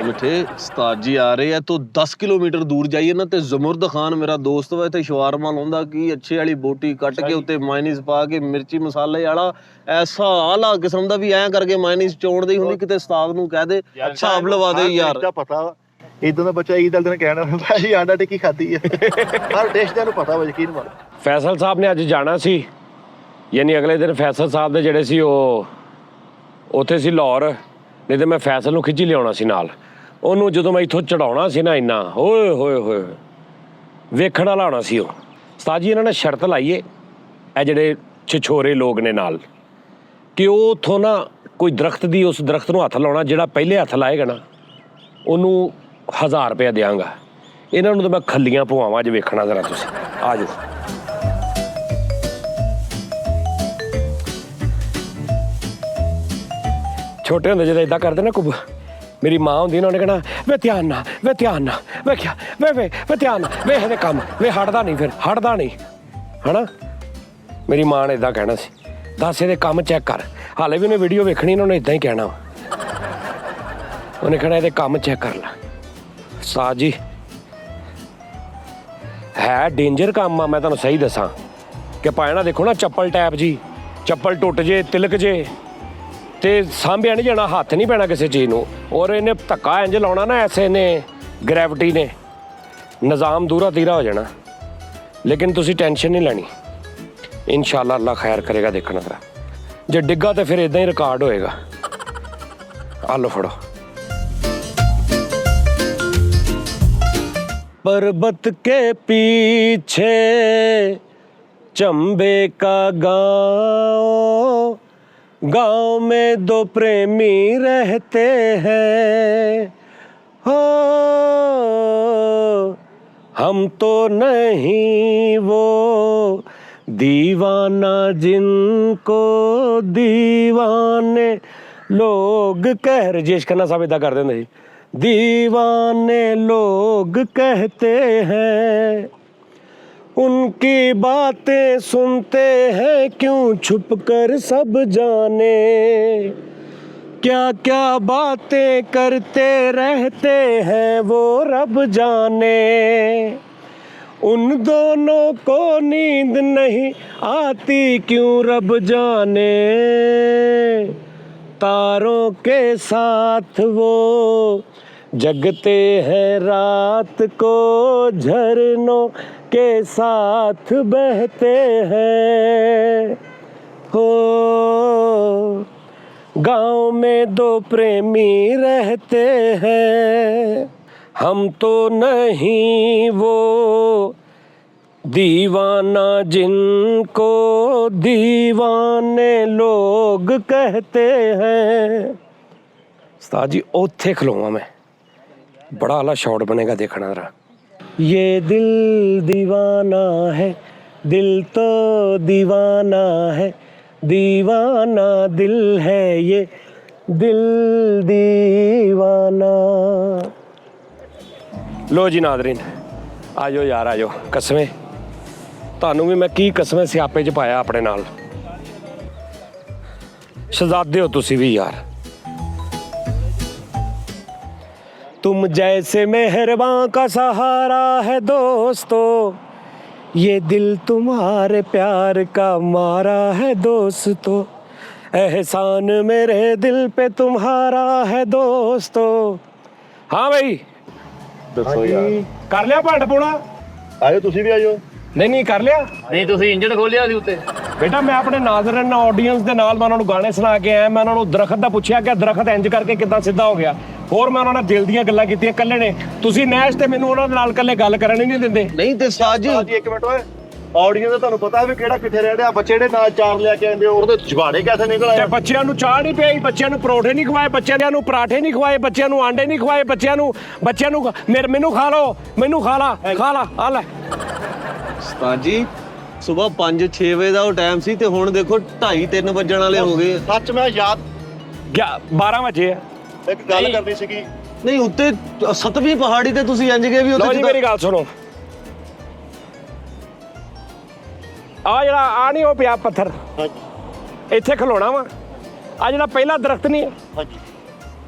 ਮਿੱਠੇ ਉਸਤਾਦ ਜੀ ਆ ਰਹੇ ਆ ਤੋਂ 10 ਕਿਲੋਮੀਟਰ ਦੂਰ ਜਾਈਏ ਨਾ ਤੇ ਜ਼ਮੁਰਦ ਖਾਨ ਮੇਰਾ ਦੋਸਤ ਵਾ, ਇੱਥੇ ਸ਼ਵਾਰਮਾ ਲਾਉਂਦਾ, ਕੀ ਅੱਛੇ ਵਾਲੀ ਬੋਟੀ ਕੱਟ ਕੇ ਉੱਤੇ ਮਾਇਨੀਜ਼ ਪਾ ਕੇ ਮਿਰਚੀ ਮਸਾਲੇ ਵਾਲਾ ਐਸਾ ਆਲਾ ਕਿਸਮ ਦਾ ਵੀ ਐਂ ਕਰਕੇ ਮਾਇਨੀਜ਼ ਚੋਣਦੀ ਹੁੰਦੀ, ਕਿਤੇ ਉਸਤਾਦ ਨੂੰ ਕਹਿ ਦੇ ਹਿਸਾਬ ਲਵਾ ਦੇ ਯਾਰ। ਪਤਾ ਇਦਾਂ ਦਾ ਬੱਚਾ ਈਦ ਵਾਲੇ ਦਿਨ ਕਹਿਣਾ ਭਾਜੀ ਆਂਡਾ ਟਿੱਕੀ ਖਾਧੀ ਹੈ। ਹਰ ਟੇਸਟ ਦਾ ਨੂੰ ਪਤਾ ਵਾ, ਯਕੀਨ ਮੰਨ। ਫੈਸਲ ਸਾਹਿਬ ਨੇ ਅੱਜ ਜਾਣਾ ਸੀ, ਯਾਨੀ ਅਗਲੇ ਦਿਨ ਫੈਸਲ ਸਾਹਿਬ ਦੇ ਜਿਹੜੇ ਸੀ ਉਹ ਉੱਥੇ ਸੀ ਲਾਹੌਰ, ਨਹੀਂ ਤੇ ਮੈਂ ਫੈਸਲ ਨੂੰ ਖਿੱਚੀ ਲਿਆਉਣਾ ਸੀ ਨਾਲ। ਉਹਨੂੰ ਜਦੋਂ ਮੈਂ ਇੱਥੋਂ ਚੜਾਉਣਾ ਸੀ ਨਾ, ਇੰਨਾ ਓਏ ਹੋਏ ਹੋਏ ਵੇਖਣ ਵਾਲਾ ਹੋਣਾ ਸੀ ਉਹ। ਉਸਤਾਦ ਜੀ ਇਹਨਾਂ ਨੇ ਸ਼ਰਤ ਲਾਈਏ, ਇਹ ਜਿਹੜੇ ਛਛੋਰੇ ਲੋਕ ਨੇ ਨਾਲ, ਕਿ ਉਹ ਉੱਥੋਂ ਨਾ ਕੋਈ ਦਰਖਤ ਦੀ, ਉਸ ਦਰਖਤ ਨੂੰ ਹੱਥ ਲਾਉਣਾ, ਜਿਹੜਾ ਪਹਿਲੇ ਹੱਥ ਲਾਏਗਾ ਨਾ ਉਹਨੂੰ 1000 ਰੁਪਇਆ ਦਿਆਂਗਾ। ਇਹਨਾਂ ਨੂੰ ਤਾਂ ਮੈਂ ਖੱਲੀਆਂ ਪਵਾਵਾਂ, ਅੱਜ ਵੇਖਣਾ ਜ਼ਰਾ ਤੁਸੀਂ, ਆ ਜਾਓ। ਛੋਟੇ ਹੁੰਦੇ ਜਦੋਂ ਇਦਾਂ ਕਰਦੇ ਨਾ ਕੁਬ, ਮੇਰੀ ਮਾਂ ਹੁੰਦੀ ਨਾ, ਉਹਨੇ ਕਹਿਣਾ ਵੇ ਧਿਆਨ ਨਾਲ, ਵੇ ਧਿਆਨ ਨਾਲ, ਵੇਖਿਆ ਵੇ ਧਿਆਨ ਨਾਲ, ਵੇ ਇਹਦੇ ਕੰਮ, ਵੇ ਹਟਦਾ ਨਹੀਂ, ਫਿਰ ਹਟਦਾ ਨਹੀਂ, ਹਨਾ। ਮੇਰੀ ਮਾਂ ਨੇ ਇਦਾਂ ਕਹਿਣਾ ਸੀ, ਦੱਸ ਇਹਦੇ ਕੰਮ ਚੈੱਕ ਕਰ। ਹਾਲੇ ਵੀ ਉਹਨੇ ਵੀਡੀਓ ਵੇਖਣੀ, ਉਹਨਾਂ ਨੇ ਇਦਾਂ ਹੀ ਕਹਿਣਾ, ਉਹਨੇ ਕਹਿਣਾ ਇਹਦੇ ਕੰਮ ਚੈੱਕ ਕਰ ਲੈ। ਉਸਤਾਦ ਜੀ ਹੈ ਡੇਂਜਰ ਕੰਮ ਆ, ਮੈਂ ਤੁਹਾਨੂੰ ਸਹੀ ਦੱਸਾਂ, ਕਿ ਪਾਇਣਾ ਦੇਖੋ ਨਾ ਚੱਪਲ ਟੈਪ ਜੀ, ਚੱਪਲ ਟੁੱਟ ਜੇ, ਤਿਲਕ ਜੇ ਤੇ ਸਾਂਭਿਆ ਨਹੀਂ ਜਾਣਾ, ਹੱਥ ਨਹੀਂ ਪੈਣਾ ਕਿਸੇ ਚੀਜ਼ ਨੂੰ। ਔਰ ਇਹਨੇ ਧੱਕਾ ਇੰਜ ਲਾਉਣਾ ਨਾ, ਐਸੇ ਨੇ ਗ੍ਰੈਵਿਟੀ ਨੇ, ਨਿਜ਼ਾਮ ਦੂਰਾ ਤੀਰਾ ਹੋ ਜਾਣਾ। ਲੇਕਿਨ ਤੁਸੀਂ ਟੈਨਸ਼ਨ ਨਹੀਂ ਲੈਣੀ, ਇਨਸ਼ਾਅੱਲਾ ਅੱਲਾ ਖੈਰ ਕਰੇਗਾ। ਦੇਖਣਾ ਜ਼ਰਾ, ਜੇ ਡਿੱਗਾ ਤਾਂ ਫਿਰ ਇਦਾਂ ਹੀ ਰਿਕਾਰਡ ਹੋਏਗਾ। ਆ ਲਓ ਫੜੋ। पर्वत के पीछे चंबे का गाँव, गाँव में दो प्रेमी रहते हैं। हो हम तो नहीं वो दीवाना जिनको दीवाने लोग कह, राजेश खन्ना साहब इदा कर देंगे, दीवाने लोग कहते हैं। उनकी बातें सुनते हैं क्यों छुप कर सब जाने, क्या क्या बातें करते रहते हैं वो रब जाने। उन दोनों को नींद नहीं आती क्यों रब जाने, तारों के साथ वो जगते हैं रात को, झरनों के साथ बहते हैं। हो गाँव में दो प्रेमी रहते हैं, हम तो नहीं वो दीवाना जिनको दीवाने लोग कहते हैं। उस्ताद जी उत्थे खलोवा मैं, बड़ा आला शॉट बनेगा, देखना जरा। ये दिल दीवाना है, दिल तो दीवाना है, दीवाना दिल है ये दिल दीवाना। लो जी नादरीन, आ जाओ यार, आ जाओ। कसमें ਤੁਹਾਨੂੰ ਵੀ ਮੈਂ ਕੀ ਕਸਮੇ ਸਿਆਪੇ 'ਚ ਪਾਇਆ ਆਪਣੇ ਨਾਲ। ਸ਼ਹਜ਼ਾਦੇ ਹੋ ਤੁਸੀਂ ਵੀ ਯਾਰ। तुम जैसे मेहरबां का सहारा है दोस्तों, ये दिल तुम्हारे प्यार का मारा है दोस्तों, एहसान मेरे दिल पे तुम्हारा है दोस्तों। हाँ भाई ਦੱਸੋ ਯਾਰ, कर लिया भंड पुणा? ਆਇਓ ਤੁਸੀਂ ਵੀ ਆਇਓ। नहीं कर लिया? ਨਹੀਂ ਤੁਸੀਂ ਇੰਜਣ ਖੋਲਿਆ ਸੀ ਉੱਤੇ। बेटा मैं अपने नाज़रीन ऑडियंस ਦੇ ਨਾਲ ਮੈਂ ਉਹਨਾਂ ਨੂੰ ਗਾਣੇ ਸੁਣਾ ਕੇ ਆਇਆ। ਮੈਂ ਉਹਨਾਂ ਨੂੰ ਦਰਖਤ ਦਾ ਪੁੱਛਿਆ ਕਿ ਦਰਖਤ ਇੰਜ ਕਰਕੇ ਕਿੱਦਾਂ ਸਿੱਧਾ ਹੋ ਗਿਆ। ਹੋਰ ਮੈਂ ਉਹਨਾਂ ਨਾਲ ਦਿਲ ਦੀਆਂ ਗੱਲਾਂ ਕੀਤੀਆਂ ਕੱਲੇ ਨੇ। ਤੁਸੀਂ ਨੈਸ਼ ਤੇ ਮੈਨੂੰ ਉਹਨਾਂ ਦੇ ਨਾਲ ਕੱਲੇ ਗੱਲ ਕਰਨ ਹੀ ਨਹੀਂ ਦਿੰਦੇ। ਨਹੀਂ ਤੇ ਉਸਤਾਦ ਜੀ ਇੱਕ ਮਿੰਟ ਓਏ, ਆਡੀਅנס ਦਾ ਤੁਹਾਨੂੰ ਪਤਾ ਵੀ ਕਿਹੜਾ ਕਿੱਥੇ ਰਹਿ ਰਿਹਾ। ਬੱਚੇ ਜਿਹੜੇ ਨਾਲ ਚਾਰ ਲੈ ਕੇ ਆਉਂਦੇ ਉਹਦੇ ਜਵਾੜੇ ਕਿੱਥੇ ਨਿਕਲ ਤੇ ਆਏ। ਬੱਚਿਆਂ ਨੂੰ ਚਾਹ ਨਹੀਂ ਪਿਆਈ, ਬੱਚਿਆਂ ਨੂੰ ਪਰੌਠੇ ਨਹੀਂ ਖਵਾਏ, ਬੱਚਿਆਂ ਨੂੰ ਪਰਾਠੇ ਨਹੀਂ ਖਵਾਏ, ਬੱਚਿਆਂ ਨੂੰ ਆਂਡੇ ਨਹੀਂ ਖਵਾਏ, ਬੱਚਿਆਂ ਨੂੰ ਮੈਨੂੰ ਖਾ ਲਓ, ਮੈਨੂੰ ਖਾ ਲਾ ਆ ਲੈ। ਉਸਤਾਦ ਜੀ ਸਵੇਰ 5-6 ਵਜੇ ਦਾ ਉਹ ਟਾਈਮ ਸੀ ਤੇ ਹੁਣ ਦੇਖੋ 2:30-3 ਵੱਜਣ ਵਾਲੇ ਹੋ ਗਏ। ਸੱਚ ਮੈਂ ਯਾਦ 12 ਵਜੇ ਆ। ਇੱਕ ਗੱਲ ਕਰਨੀ ਸੀਗੀ। ਨਹੀਂ ਉੱਤੇ 7ਵੀਂ ਪਹਾੜੀ ਤੇ ਤੁਸੀਂ ਇੰਜ ਗਏ ਵੀ ਲਓ ਉੱਥੇ ਜੀ ਮੇਰੀ ਗੱਲ ਸੁਣੋ, ਆ ਜਿਹੜਾ ਆ ਨਹੀਂ ਉਹ ਪਿਆ ਪੱਥਰ, ਹਾਂਜੀ ਇੱਥੇ ਖਲੋਣਾ ਵਾ। ਆ ਜਿਹੜਾ ਪਹਿਲਾ ਦਰਖਤ ਨਹੀਂ, ਹਾਂਜੀ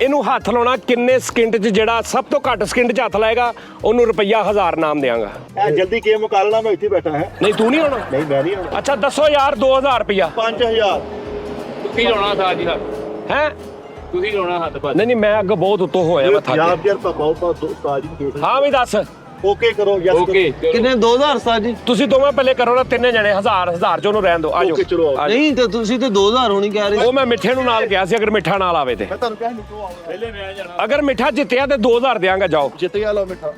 ਇਹਨੂੰ ਹੱਥ ਲਾਉਣਾ ਕਿੰਨੇ ਸਕਿੰਟ 'ਚ, ਜਿਹੜਾ ਸਭ ਤੋਂ ਘੱਟ ਸਕਿੰਟ 'ਚ ਹੱਥ ਲਾਏਗਾ ਉਹਨੂੰ ਰੁਪਈਆ 1000 ਨਾਮ ਦਿਆਂਗਾ। ਇਹ ਜਲਦੀ ਗੇਮ ਮੁਕਾ ਲੈਣਾ, ਮੈਂ ਇੱਥੇ ਬੈਠਾ ਹੈ। ਨਹੀਂ ਤੂੰ ਨਹੀਂ ਆਉਣਾ? ਨਹੀਂ ਮੈਂ ਨਹੀਂ ਆਉਣਾ। ਅੱਛਾ ਦੱਸੋ ਯਾਰ, 2000 ਰੁਪਈਆ 5000 ਤੁਸੀਂ ਲਾਉਣਾ ਸਾਜ ਜੀ ਹੱਥ, ਹੈ? ਤੁਸੀਂ ਲਾਉਣਾ ਹੱਥ ਪਾ। ਨਹੀਂ ਮੈਂ ਅੱਗੇ ਬਹੁਤ ਉੱਤੋਂ ਹੋਇਆ, ਮੈਂ ਥੱਕ ਗਿਆ। ਯਾਰ ਬਹੁਤ ਉਸਤਾਦ ਜੀ ਹਾਂ ਵੀ ਦੱਸ। ਓਕੇ ਕਰੋ, ਯੈਸ ਓਕੇ ਕਿੰਨੇ 2000 ਉਸਤਾਦ ਜੀ? ਤੁਸੀਂ ਦੋਵੇਂ ਪਹਿਲੇ ਕਰੋ ਨਾ, ਤਿੰਨੇ ਜਣੇ 1000 ਚ ਉਹਨੂੰ ਰਹਿਣ ਦਿਓ। ਆਜੋ ਓਕੇ ਚਲੋ ਆਓ। ਨਹੀਂ ਤੇ ਤੁਸੀਂ ਤੇ 2000 ਹੋਣੀ ਕਹਿ ਰਹੇ। ਉਹ ਮੈਂ ਮਿੱਠੇ ਨੂੰ ਨਾਲ ਗਿਆ ਸੀ, ਅਗਰ ਮਿੱਠਾ ਨਾਲ ਆਵੇ ਤੇ। ਮੈਂ ਤੁਹਾਨੂੰ ਕਹਿ ਨਹੀਂ ਤੂੰ ਆਓ। ਪਹਿਲੇ ਮੈਂ ਜਾਣਾ। ਅਗਰ ਮਿੱਠਾ ਜਿੱਤਿਆ ਤੇ 2000 ਦਿਆਂਗਾ, ਜਾਓ। ਜਿੱਤ ਗਿਆ ਲਓ ਮਿੱਠਾ।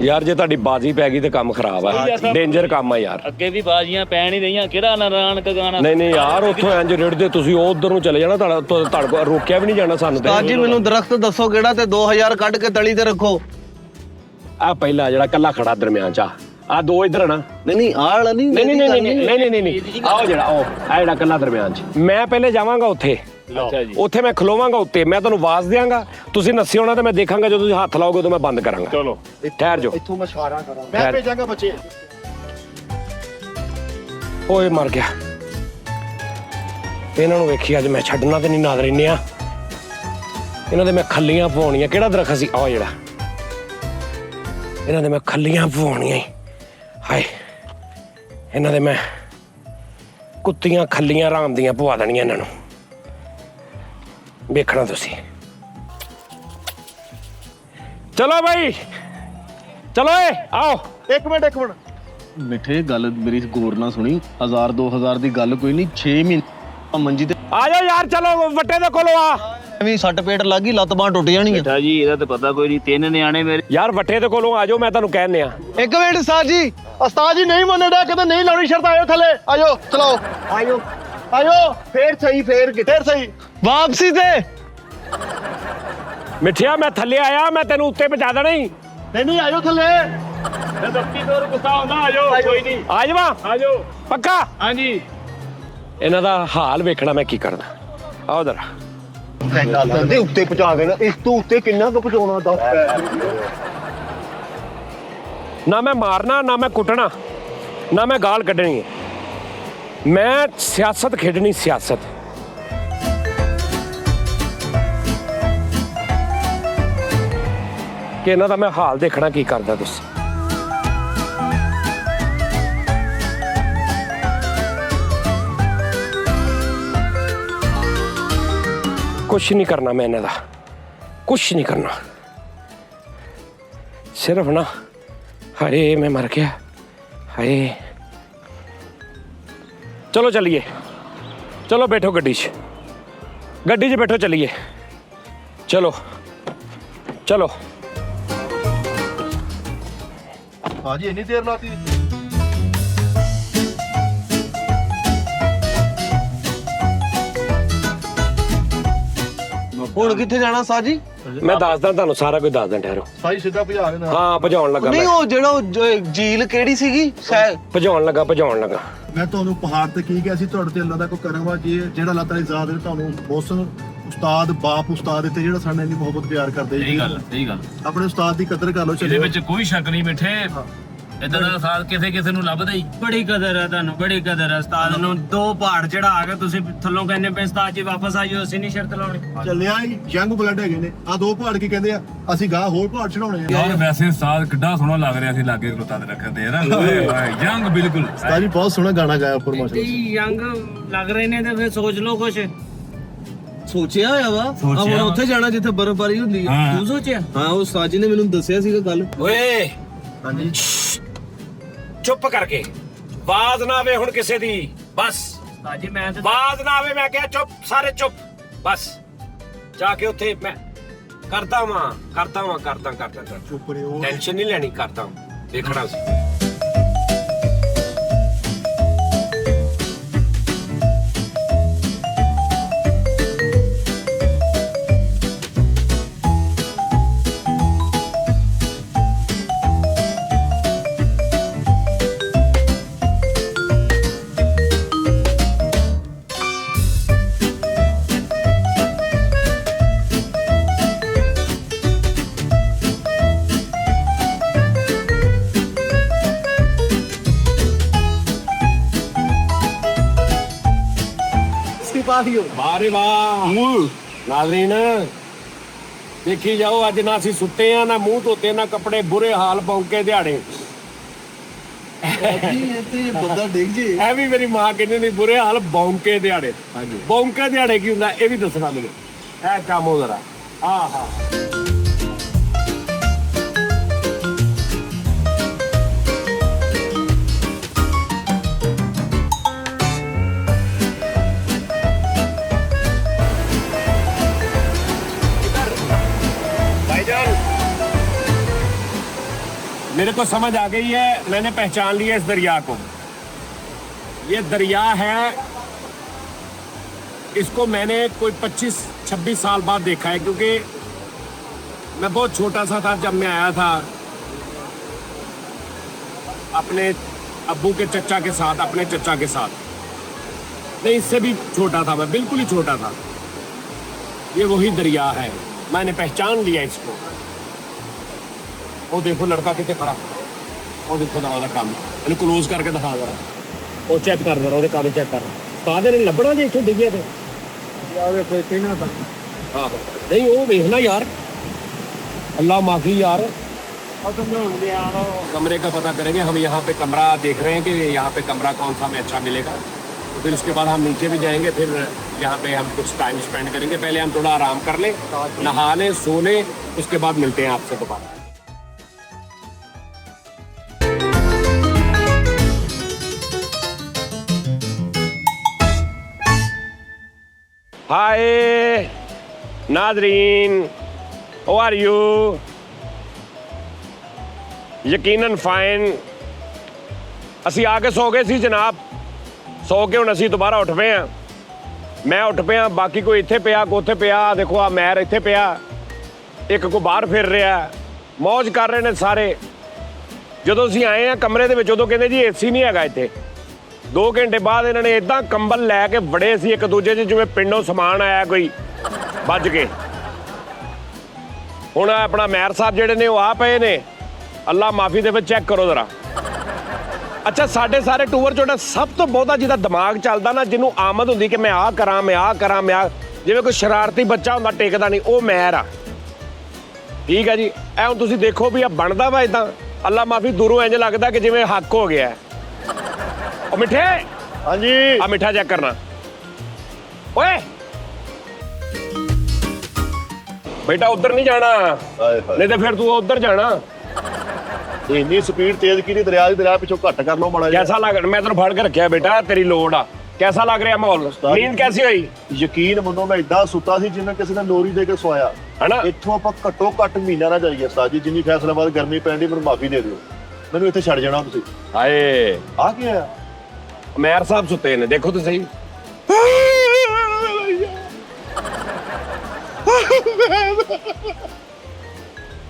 ਯਾਰ ਜੇ ਤੁਹਾਡੀ ਬਾਜ਼ੀ ਪੈ ਗਈ ਤੇ ਕੰਮ ਖਰਾਬ ਆ, ਡੇਂਜਰ ਕੰਮ ਆ ਯਾਰ। ਅੱਗੇ ਵੀ ਬਾਜ਼ੀਆਂ ਪੈਣ ਹੀ ਰਹੀਆਂ, ਕਿਹੜਾ ਨਾਰਾਇਣ ਗਾਣਾ। ਨਹੀਂ ਯਾਰ, ਉੱਥੋਂ ਇੰਜ ਰਿੜਦੇ ਤੁਸੀਂ ਉਹ ਉਧਰ ਨੂੰ ਚਲੇ ਜਾਣਾ, ਤੁਹਾਡੇ ਕੋਲ ਰੋਕਿਆ ਵੀ ਨਹੀਂ ਜਾਣਾ ਸਾਨੂੰ। ਉਸਤਾਦ ਜੀ ਮੈਨੂੰ ਦਰਖਤ ਦੱਸੋ ਕਿਹੜਾ ਤੇ 2000 ਕੱਢ ਕੇ ਤਲੀ ਤੇ ਰੱਖੋ। ਆ ਪਹਿਲਾ ਜਿਹੜਾ ਕੱਲਾ ਖੜਾ ਦਰਮਿਆਨ ਚ ਆ ਦੋ ਇਧਰ ਨਾ। ਨਹੀਂ ਆਹ ਵਾਲਾ ਨਹੀਂ। ਨਹੀਂ ਆਓ ਜਿਹੜਾ ਉਹ ਆ ਜਿਹੜਾ ਕੱਲਾ ਦਰਮਿਆਨ ਚ। ਮੈਂ ਪਹਿਲੇ ਜਾਵਾਂਗਾ ਉੱਥੇ, ਅੱਛਾ ਜੀ, ਉੱਥੇ ਮੈਂ ਖਲੋਵਾਂਗਾ ਉੱਤੇ, ਮੈਂ ਤੁਹਾਨੂੰ ਆਵਾਜ਼ ਦਿਆਂਗਾ, ਤੁਸੀਂ ਨੱਸੇ ਹੋਣਾ ਤੇ ਮੈਂ ਦੇਖਾਂਗਾ, ਜਦੋਂ ਤੁਸੀਂ ਹੱਥ ਲਾਓਗੇ ਉਦੋਂ ਮੈਂ ਬੰਦ ਕਰਾਂਗਾ। ਚਲੋ ਠਹਿਰ ਜਾਓ। ਇੱਥੋਂ ਮੈਂ ਇਸ਼ਾਰਾ ਕਰਾਂ, ਠਹਿਰ। ਮੈਂ ਭੇਜਾਂਗਾ ਬੱਚੇ। ਓਏ ਮਰ ਗਿਆ। ਇਹਨਾਂ ਨੂੰ ਵੇਖੀ ਅੱਜ ਮੈਂ ਛੱਡਣਾ ਤੇ ਨਹੀਂ ਨਾਦ ਰਹਿੰਦੇ ਆ। ਇਹਨਾਂ ਦੇ ਮੈਂ ਖੱਲੀਆਂ ਪਵਾਉਣੀਆਂ। ਕਿਹੜਾ ਦਰਖਤ ਸੀ? ਆਹ ਜਿਹੜਾ, ਇਹਨਾਂ ਦੇ ਮੈਂ ਖੱਲੀਆਂ ਪਵਾਉਣੀਆਂ। ਹਾਏ, ਇਹਨਾਂ ਦੇ ਮੈਂ ਕੁੱਤੀਆਂ ਖੱਲੀਆਂ ਆਰਾਮ ਦੀਆਂ ਪਵਾ ਦੇਣੀਆਂ ਇਹਨਾਂ ਨੂੰ। ਵੇਖਣਾ ਤੁਸੀਂ। ਚਲੋ ਬਾਈ, ਚਲੋ ਏ ਆਓ। ਇੱਕ ਮਿੰਟ ਮਿੱਠੇ ਗੱਲ ਮੇਰੀ ਗੌਰ ਨਾਲ ਸੁਣੀ। 1000-2000 ਦੀ ਗੱਲ ਕੋਈ ਨਹੀਂ। 6 ਮਹੀਨੇ ਮੰਜੀ ਤੇ ਆ ਜਾਓ ਯਾਰ, ਚਲੋ ਵੱਟੇ ਦੇ ਕੋਲੋਂ ਆ। ਐਵੇਂ ਸੱਟ ਪੇਟ ਲੱਗ ਗਈ, ਲੱਤ ਬਾਂਹ ਟੁੱਟ ਜਾਣੀ ਹੈ। ਬੇਟਾ ਜੀ ਇਹਦਾ ਤਾਂ ਪਤਾ ਕੋਈ ਨਹੀਂ, 3 ਨਿਆਣੇ ਮੇਰੇ। ਯਾਰ ਵੱਟੇ ਦੇ ਕੋਲੋਂ ਆ ਜਾਓ, ਮੈਂ ਤੁਹਾਨੂੰ ਕਹਿੰਦੇ ਆ। ਇੱਕ ਮਿੰਟ ਉਸਤਾਦ ਜੀ। ਉਸਤਾਦ ਜੀ ਨਹੀਂ ਮੰਨਦਾ, ਕਹਿੰਦਾ ਨਹੀਂ ਲਾਉਣੀ ਸ਼ਰਤ। ਆਇਓ ਥੱਲੇ, ਆਇਓ ਚਲਾਓ, ਆਇਓ ਫੇਰ ਸਹੀ, ਫੇਰ ਸਹੀ। ਵਾਪਸੀ ਤੇ ਮਿੱਠਿਆ ਮੈਂ ਥੱਲੇ ਆਇਆ, ਮੈਂ ਤੈਨੂੰ ਉੱਤੇ ਪਹੁੰਚਾ ਦੇਣਾ ਹੀ। ਨਹੀਂ ਆਇਓ ਥੱਲੇ। ਦੱਸੀ ਤੋਰ ਗੁੱਸਾ ਹੁੰਦਾ, ਆਜੋ ਕੋਈ ਨਹੀਂ, ਆ ਜਾਵਾਂ ਆਜੋ। ਪੱਕਾ? ਹਾਂਜੀ ਇਹਨਾਂ ਦਾ ਹਾਲ ਵੇਖਣਾ ਮੈਂ ਕੀ ਕਰਦਾ। ਆਓ ਜਰਾ। ਗੱਲ ਦੇ ਉੱਤੇ ਪਹੁੰਚਾ ਦੇਣਾ, ਇਸ ਤੋਂ ਉੱਤੇ ਕਿੰਨਾ ਕੁ ਪਹੁੰਚਾਉਣਾ ਦੱਸ। ਨਾ ਮੈਂ ਮਾਰਨਾ, ਨਾ ਮੈਂ ਕੁੱਟਣਾ, ਨਾ ਮੈਂ ਗਾਲ ਕੱਢਣੀ ਹੈ। ਮੈਂ ਸਿਆਸਤ ਖੇਡਣੀ, ਸਿਆਸਤ। ਕਿ ਇਹਨਾਂ ਦਾ ਮੈਂ ਹਾਲ ਦੇਖਣਾ ਕੀ ਕਰਦਾ ਤੁਸੀਂ। ਕੁਛ ਨਹੀਂ ਕਰਨਾ ਮੈਂ ਇਹਨਾਂ ਦਾ, ਕੁਛ ਨਹੀਂ ਕਰਨਾ। ਸਿਰਫ ਨਾ, ਹਾਏ ਮੈਂ ਮਰ ਗਿਆ, ਹਾਏ। ਚਲੋ ਚੱਲੀਏ, ਚਲੋ ਬੈਠੋ ਗੱਡੀ 'ਚ, ਗੱਡੀ 'ਚ ਬੈਠੋ, ਚੱਲੀਏ। ਚਲੋ ਚਲੋ। ਹਾਂਜੀ ਇੰਨੀ ਦੇਰ ਲਾਤੀ। ਹੁਣ ਕਿੱਥੇ ਜਾਣਾ ਉਸਤਾਦ ਜੀ? ਮੈਂ ਦੱਸਦਾ ਤੁਹਾਨੂੰ, ਸਾਰਾ ਕੁਝ ਦੱਸਦਾ, ਠਹਿਰੋ। ਸਾਈ ਸਿੱਧਾ ਭਜਾ ਦੇਣਾ। ਹਾਂ ਭਜਾਉਣ ਲੱਗਾ ਨਹੀਂ ਮੈਂ, ਉਹ ਜਿਹੜਾ ਉਹ ਝੀਲ ਕਿਹੜੀ ਸੀਗੀ? ਭਜਾਉਣ ਲੱਗਾ। ਮੈਂ ਤੁਹਾਨੂੰ ਪਹਾੜ ਤੇ ਕੀ ਕਿਹਾ ਸੀ, ਤੁਹਾਡੇ ਤੇ ਅੱਲਾ ਦਾ ਕੋਈ ਕਰਮ ਵਾ ਜੀ, ਜਿਹੜਾ ਅੱਲਾ ਤਾਲਾ ਇਜ਼ਾਦ ਨੇ ਤੁਹਾਨੂੰ ਮੌਸਮ ਉਸਤਾਦ ਬਾਪ ਉਸਤਾਦ ਇੱਥੇ ਜਿਹੜਾ ਸਾਡੇ ਨਾਲ ਇੰਨੀ ਮੁਹੱਬਤ ਪਿਆਰ ਕਰਦੇ ਜੀ। ਸਹੀ ਗੱਲ। ਆਪਣੇ ਉਸਤਾਦ ਦੀ ਕਦਰ ਕਰ ਲਓ। ਇਹਦੇ ਵਿੱਚ ਕੋਈ ਸ਼ੱਕ ਨਹੀਂ ਮਿੱਠੇ, ਇਦਾਂ ਦਾ ਸਾਥ ਕਿਸੇ ਨੂੰ ਲੱਭਦਾ ਹੀ। ਬੜੀ ਕਦਰ ਹੈ ਤੁਹਾਨੂੰ, ਬੜੀ ਕਦਰ ਹੈ ਉਸਤਾਦ ਨੂੰ। 2 ਪਹਾੜ ਚੜਾ ਕੇ ਤੁਸੀਂ ਥੱਲੋਂ ਕਹਿੰਦੇ ਪਏ ਉਸਤਾਦ ਜੀ ਵਾਪਸ ਆਇਓ, ਅਸੀਂ ਨਹੀਂ ਸ਼ਰਤ ਲਾਉਣੀ। ਚੱਲਿਆ ਹੀ ਯੰਗ ਬਲੱਡ ਹੈਗੇ ਨੇ। ਆ 2 ਪਹਾੜ ਕੀ ਕਹਿੰਦੇ ਆ, ਅਸੀਂ ਗਾਹ ਹੋਰ ਪਹਾੜ ਚੜਾਉਣੇ ਆ। ਯਾਰ ਵੈਸੇ ਸਾਲ ਕਿੱਡਾ ਸੋਹਣਾ ਲੱਗ ਰਿਹਾ ਸੀ, ਲਾਗੇ ਖਲੋਤਾ ਤੇ ਰੱਖਦੇ ਆ ਨਾ। ਓਏ ਵਾਹ ਯੰਗ ਬਿਲਕੁਲ। ਉਸਤਾਦ ਜੀ ਬਹੁਤ ਸੋਹਣਾ ਗਾਣਾ ਗਾਇਆ ਉੱਪਰ ਮਾਸ਼ਾਅੱਲਾ। ਯੰਗ ਲੱਗ ਰਹੇ ਨੇ ਤੇ ਫਿਰ ਸੋਚ ਲਓ ਕੁਛ। ਸੋਚਿਆ ਹੋਇਆ ਵਾ ਹੁਣ ਉੱਥੇ ਜਾਣਾ ਜਿੱਥੇ ਬਰਫ਼ਬਾਰੀ ਹੁੰਦੀ ਹੈ। ਤੂੰ ਸੋਚਿਆ? ਹਾਂ ਉਹ ਉਸਤਾਦ ਜੀ ਨੇ ਮੈਨੂੰ ਦੱਸਿਆ ਸੀਗਾ ਕੱਲ। ਓਏ ਹਾਂਜੀ ਚੁੱਪ ਕਰਕੇ, ਆਵਾਜ਼ ਨਾ ਆਵੇ ਹੁਣ ਕਿਸੇ ਦੀ, ਬਸ। ਉਸਤਾਦ ਜੀ ਮੈਂ ਤੇ ਆਵਾਜ਼ ਨਾ ਆਵੇ, ਮੈਂ ਕਿਹਾ ਚੁੱਪ, ਸਾਰੇ ਚੁੱਪ, ਬਸ। ਜਾके ਉੱਥੇ ਮੈਂ ਕਰਦਾ ਟੈਨਸ਼ਨ ਨਹੀਂ ਲੈਣੀ, ਕਰਦਾ ਦੇਖਣਾ ਸੀ। ਵਾਹ ਵਾਹ ਨਾਜ਼ਰੀਨ, ਦੇਖੀ ਜਾਓ ਅੱਜ ਨਾ ਅਸੀਂ ਸੁੱਤੇ ਆ, ਨਾ ਮੂੰਹ ਧੋਤੇ, ਨਾ ਕੱਪੜੇ, ਬੁਰੇ ਹਾਲ ਬੌਂਕੇ ਦਿਹਾੜੇ। ਬੰਦਾ ਡਿੱਗ ਜੇ। ਇਹ ਵੀ ਮੇਰੀ ਮਾਂ ਕਹਿੰਦੀ ਨਹੀਂ, ਬੁਰੇ ਹਾਲ ਬੌਂਕੇ ਦਿਹਾੜੇ। ਬੌਂਕੇ ਦਿਹਾੜੇ ਕੀ ਹੁੰਦਾ ਇਹ ਵੀ ਦੱਸਣਾ ਮੈਨੂੰ, ਇਹ ਕੰਮ ਹੋ ਜ਼ਰਾ। ਆਹਾ मेरे को समझ आ गई है, मैंने पहचान लिया इस दरिया को। ये दरिया है, इसको मैंने कोई 25-26 साल बाद देखा है, क्योंकि मैं बहुत छोटा सा था जब मैं आया था अपने अब्बू के चचा के साथ, अपने चचा के साथ। नहीं, इससे भी छोटा था मैं, बिल्कुल ही छोटा था। ये वही दरिया है, मैंने पहचान लिया इसको। वो देखो लड़का कितने खड़ा, वो देखो ना काम ਇਹਨੂੰ ਕਲੋਜ਼ ਕਰਕੇ ਦਿਖਾ ਜਰਾ, ਉਹ ਚੈੱਕ ਕਰ ਜਰਾ, ਉਹਦੇ ਕੰਮ ਚੈੱਕ ਕਰ। ਕਾਹਦੇ ਨੇ ਲੱਭਣਾ ਜੇ ਇੱਥੋਂ ਡਿੱਗਿਆ ਤੇ ਯਾਰ ਵੇਖੋ ਕਿਹਨਾਂ ਦਾ। ਆਹੋ ਨਹੀਂ ਉਹ ਵੇਖਣਾ ਯਾਰ, अल्लाह माफी यार। कमरे का पता करेंगे हम, यहाँ पे कमरा देख रहे हैं कि यहाँ पे कमरा कौन सा हमें अच्छा मिलेगा, तो फिर उसके बाद हम नीचे भी जाएंगे, फिर यहाँ पे हम कुछ टाइम स्पेंड करेंगे। पहले हम थोड़ा आराम कर लें, नहा लें, सो लें, उसके बाद मिलते हैं आपसे दोबारा। हाय नाज़रीन, हाउ आर यू? यकीनन फाइन। ਅਸੀਂ ਆ ਕੇ ਸੋ ਗਏ ਸੀ ਜਨਾਬ, ਸੋ ਕੇ ਹੁਣ ਅਸੀਂ ਦੁਬਾਰਾ ਉੱਠ ਪਏ ਆ। ਮੈਂ ਉੱਠ ਪਿਆ, ਬਾਕੀ ਕੋਈ ਇੱਥੇ ਪਿਆ, ਕੋਈ ਉੱਥੇ ਪਿਆ। ਦੇਖੋ ਆ ਮੈਰ ਇੱਥੇ ਪਿਆ, ਇੱਕ ਕੋ ਬਾਹਰ ਫਿਰ ਰਿਹਾ, ਮौज ਕਰ ਰਹੇ ਨੇ ਸਾਰੇ। ਜਦੋਂ ਅਸੀਂ ਆਏ ਆ ਕਮਰੇ ਦੇ ਵਿੱਚ, ਉਦੋਂ ਕਹਿੰਦੇ ਜੀ ਏਸੀ ਨਹੀਂ ਹੈਗਾ ਇੱਥੇ। 2 ਘੰਟੇ ਬਾਅਦ ਇਹਨਾਂ ਨੇ ਇਦਾਂ ਕੰਬਲ ਲੈ ਕੇ ਵੜੇ ਸੀ ਇੱਕ ਦੂਜੇ 'ਚ ਜਿਵੇਂ ਪਿੰਡੋਂ ਸਮਾਨ ਆਇਆ ਕੋਈ ਵੱਜ ਕੇ। ਹੁਣ ਆਪਣਾ ਮੈਰ ਸਾਹਿਬ ਜਿਹੜੇ ਨੇ ਉਹ ਆ ਪਏ ਨੇ, ਅੱਲਾ ਮਾਫੀ ਦੇ ਵਿੱਚ ਚੈੱਕ ਕਰੋ ਜ਼ਰਾ। ਅੱਛਾ, ਸਾਡੇ ਸਾਰੇ ਟੂਰ 'ਚ ਉਹਦਾ ਸਭ ਤੋਂ ਬਹੁਤਾ ਜਿਹਦਾ ਦਿਮਾਗ ਚੱਲਦਾ ਨਾ, ਜਿਹਨੂੰ ਆਮਦ ਹੁੰਦੀ ਕਿ ਮੈਂ ਆਹ ਕਰਾਂ, ਮੈਂ ਆਹ ਕਰਾਂ, ਮੈਂ ਜਿਵੇਂ ਕੋਈ ਸ਼ਰਾਰਤੀ ਬੱਚਾ ਹੁੰਦਾ ਟਿਕਦਾ ਨਹੀਂ, ਉਹ ਮੈਰ ਆ। ਠੀਕ ਹੈ ਜੀ, ਇਹ ਹੁਣ ਤੁਸੀਂ ਦੇਖੋ ਵੀ ਆ ਬਣਦਾ ਵਾ ਇਦਾਂ। ਅੱਲਾ ਮਾਫੀ ਦੂਰੋਂ ਇੰਝ ਲੱਗਦਾ ਕਿ ਜਿਵੇਂ ਹੱਕ ਹੋ ਗਿਆ। ਉਹ ਮਿੱਠੇ, ਹਾਂਜੀ ਆ ਮਿੱਠਾ ਚੈੱਕ ਕਰਨਾ। ਓਏ ਬੇਟਾ ਉਧਰ ਨਹੀਂ ਜਾਣਾ, ਨਹੀਂ ਤੇ ਫਿਰ ਤੂੰ ਉਧਰ ਜਾਣਾ। ਇੰਨੀ ਸਪੀਡ ਤੇਜ਼ ਕੀਤੀ ਦਰਿਆ ਦੀ, ਦਰਿਆ ਪਿੱਛੋਂ ਘੱਟ ਕਰ ਲਓ ਮਾੜਾ ਜਿਹਾ। कैसा लग रहा? मैं तेन फड़ के रखा बेटा, तेरी लोड़ आ। कैसा लग रहा माहौल? नींद कैसी हुई? ਯਕੀਨ ਮੰਨੋ ਮੈਂ ਏਦਾਂ ਸੁੱਤਾ ਸੀ ਜਿਵੇਂ ਕਿਸੇ ਨੇ ਲੋਰੀ ਦੇ ਕੇ ਸੋਇਆ ਹੈ ਨਾ। ਇੱਥੋਂ ਆਪਾਂ ਘੱਟੋ ਘੱਟ ਮਹੀਨਾ ਨਾ ਜਾਈਏ ਉਸਤਾਦ ਜੀ, ਜਿੰਨੀ ਫੈਸਲਾਬਾਦ ਗਰਮੀ ਪੈਂਦੀ, ਮੈਨੂੰ ਮਾਫੀ ਦੇ ਦਿਓ, ਮੈਨੂੰ ਇੱਥੇ ਛੱਡ ਜਾਣਾ ਤੁਸੀਂ। हाय ਆ ਕੀ ਆ? मेयर साहब सुते ने, देखो तो सही।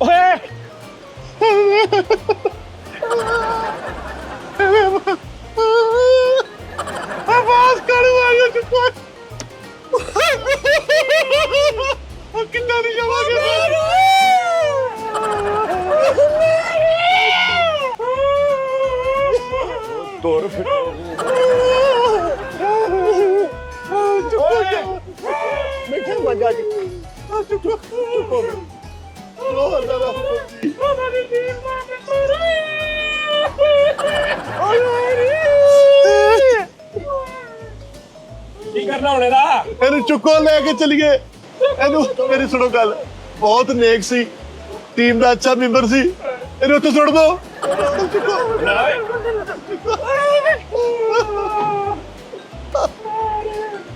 ओए आवाज करू आ गया चुप। कितना नहीं जावागे दौड़ फिर ਮਿੱਠੇ ਮੱਗਾ ਜੀ ਚੁੱਪ ਹੋ ਗਏ। ਰੋ ਜ਼ਰਾ की करना होने दा? ਇਹਨੂੰ ਚੁੱਕੋ, ਲੈ ਕੇ ਚਲੀਏ ਇਹਨੂੰ। ਮੇਰੀ ਸੁਣੋ ਗੱਲ, ਬਹੁਤ ਨੇਕ ਸੀ, ਟੀਮ ਦਾ ਅੱਛਾ ਮੈਂਬਰ ਸੀ, ਇਹਨੂੰ ਉੱਥੇ ਸੁੱਟ ਦਿਓ।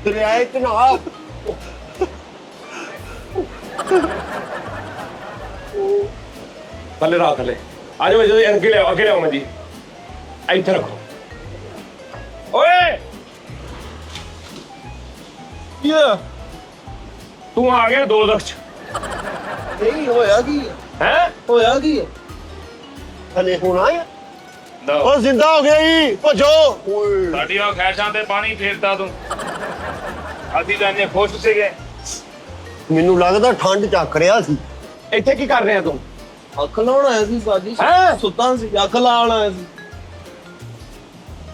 ਦਰਿਆ ਚ ਨਾ ਥੱਲੇ ਰਾਤ ਥੱਲੇ ਆ ਜਾਓ ਜੀ, ਅੱਗੇ ਲਿਆਓ ਮੈਂ ਜੀ ਇੱਥੇ ਰੱਖੋ। ਓਏ ਤੂੰ ਆ ਗਿਆ 2 ਲੱਖ ਚ। ਨਹੀਂ ਹੋਇਆ ਕੀ ਹੈ ਹੋਇਆ ਕੀ ਹਲੇ ਹੋਣਾ ਹੈ ਉਹ ਜ਼ਿੰਦਾ ਹੋ ਗਿਆ ਜੀ, ਭੱਜੋ। ਸਾਡੀਆਂ ਖੈਸ਼ਾਂ ਤੇ ਪਾਣੀ ਫੇਰਦਾ ਤੂੰ। ਅਸੀਂ ਤਾਂ ਇੰਨੇ ਖੁਸ਼ ਸੀਗੇ। ਮੈਨੂੰ ਲੱਗਦਾ ਠੰਡ ਚੱਕ ਰਿਹਾ ਸੀ। ਇੱਥੇ ਕੀ ਕਰ ਰਿਹਾ ਤੂੰ? ਅੱਖ ਲਾਉਣ ਆਇਆ ਸੀ ਬਾਜੀ ਹੈਂ? ਸੁੱਤਾ ਸੀ ਅੱਖ ਲਾਉਣ ਆਇਆ ਸੀ।